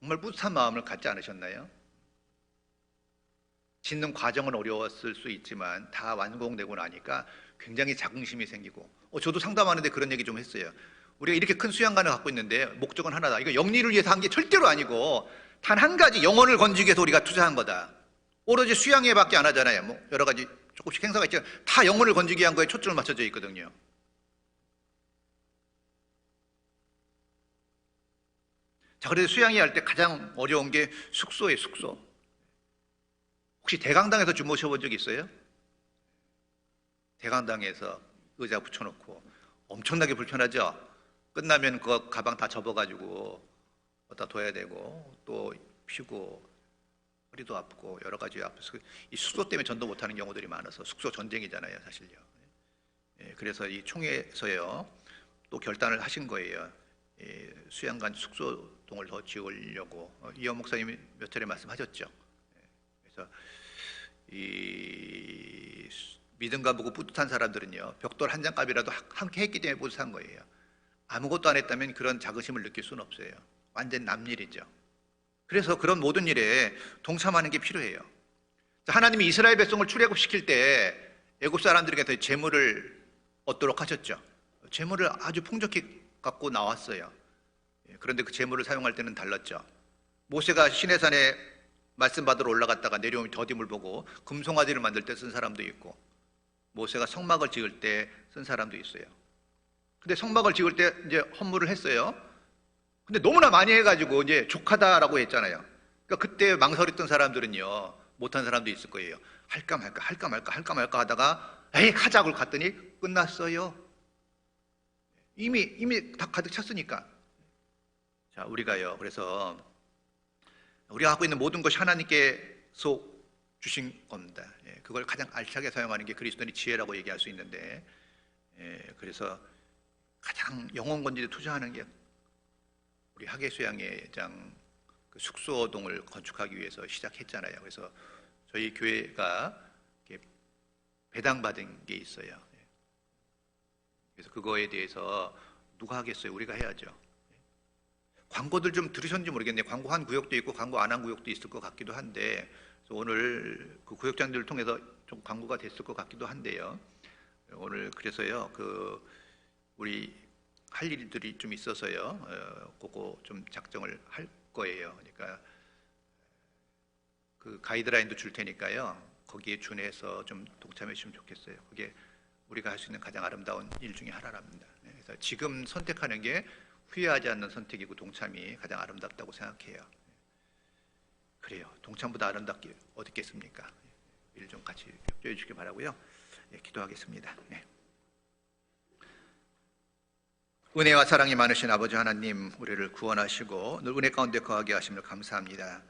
정말 뿌듯한 마음을 갖지 않으셨나요? 짓는 과정은 어려웠을 수 있지만 다 완공되고 나니까 굉장히 자긍심이 생기고 저도 상담하는데 그런 얘기 좀 했어요. 우리가 이렇게 큰 수양관을 갖고 있는데 목적은 하나다. 이거 영리를 위해서 한 게 절대로 아니고 단 한 가지 영혼을 건지기 위해서 우리가 투자한 거다. 오로지 수양회밖에 안 하잖아요. 뭐 여러 가지 조금씩 행사가 있지만 다 영혼을 건지기 위한 거에 초점을 맞춰져 있거든요. 자, 그래서 수양회 할 때 가장 어려운 게 숙소예요. 숙소. 혹시 대강당에서 주무셔 본 적 있어요? 대강당에서 의자 붙여놓고 엄청나게 불편하죠? 끝나면 그 가방 다 접어가지고 어디다 둬야 되고 또 피고 허리도 아프고 여러 가지 아파서 이 숙소 때문에 전도 못하는 경우들이 많아서 숙소 전쟁이잖아요, 사실요. 그래서 이 총회에서요 또 결단을 하신 거예요. 수양관 숙소동을 더 지으려고 이현 목사님이 몇 차례 말씀하셨죠. 그래서 이 믿음과 보고 뿌듯한 사람들은요 벽돌 한 장값이라도 함께 했기 때문에 뿌듯한 거예요. 아무것도 안 했다면 그런 자긍심을 느낄 수는 없어요. 완전 남일이죠. 그래서 그런 모든 일에 동참하는 게 필요해요. 하나님이 이스라엘 백성을 출애굽시킬 때 애굽 사람들에게 재물을 얻도록 하셨죠. 재물을 아주 풍족히 갖고 나왔어요. 그런데 그 재물을 사용할 때는 달랐죠. 모세가 시내산에 말씀 받으러 올라갔다가 내려오면 더딤을 보고 금송아지를 만들 때 쓴 사람도 있고 모세가 성막을 지을 때 쓴 사람도 있어요. 근데 성막을 지을 때 이제 헌물을 했어요. 근데 너무나 많이 해가지고 이제 족하다라고 했잖아요. 그러니까 그때 망설였던 사람들은요 못한 사람도 있을 거예요. 할까 말까 하다가 에이 하자고 갔더니 끝났어요. 이미 다 가득 찼으니까. 자, 우리가요. 그래서 우리가 갖고 있는 모든 것이 하나님께서 주신 겁니다. 그걸 가장 알차게 사용하는 게 그리스도인의 지혜라고 얘기할 수 있는데, 그래서 가장 영혼 건지에 투자하는 게 우리 하계수양회장 그 숙소동을 건축하기 위해서 시작했잖아요. 그래서 저희 교회가 배당받은 게 있어요. 그래서 그거에 대해서 누가 하겠어요? 우리가 해야죠. 광고들 좀 들으셨는지 모르겠네요. 광고 한 구역도 있고 광고 안 한 구역도 있을 것 같기도 한데, 그래서 오늘 그 구역장들을 통해서 좀 광고가 됐을 것 같기도 한데요. 오늘 그래서요, 우리 할 일들이 좀 있어서요, 그거 좀 작정을 할 거예요. 그러니까 그 가이드라인도 줄 테니까요, 거기에 준해서 좀 동참해 주시면 좋겠어요. 그게 우리가 할 수 있는 가장 아름다운 일 중에 하나랍니다. 그래서 지금 선택하는 게 후회하지 않는 선택이고 동참이 가장 아름답다고 생각해요. 그래요. 동참보다 아름답게 어디 있겠습니까? 일 좀 같이 협조해 주시기 바라고요. 기도하겠습니다. 은혜와 사랑이 많으신 아버지 하나님, 우리를 구원하시고 늘 은혜 가운데 거하게 하심을 감사합니다.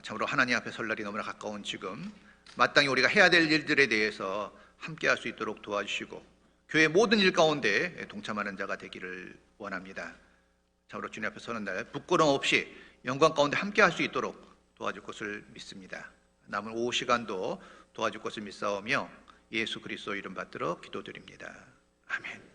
참으로 하나님 앞에 설 날이 너무나 가까운 지금 마땅히 우리가 해야 될 일들에 대해서 함께 할 수 있도록 도와주시고 교회 모든 일 가운데 동참하는 자가 되기를 원합니다. 참으로 주님 앞에 서는 날 부끄러움 없이 영광 가운데 함께 할 수 있도록 도와줄 것을 믿습니다. 남은 오후 시간도 도와줄 것을 믿사오며 예수 그리스도 이름 받들어 기도드립니다. 아멘.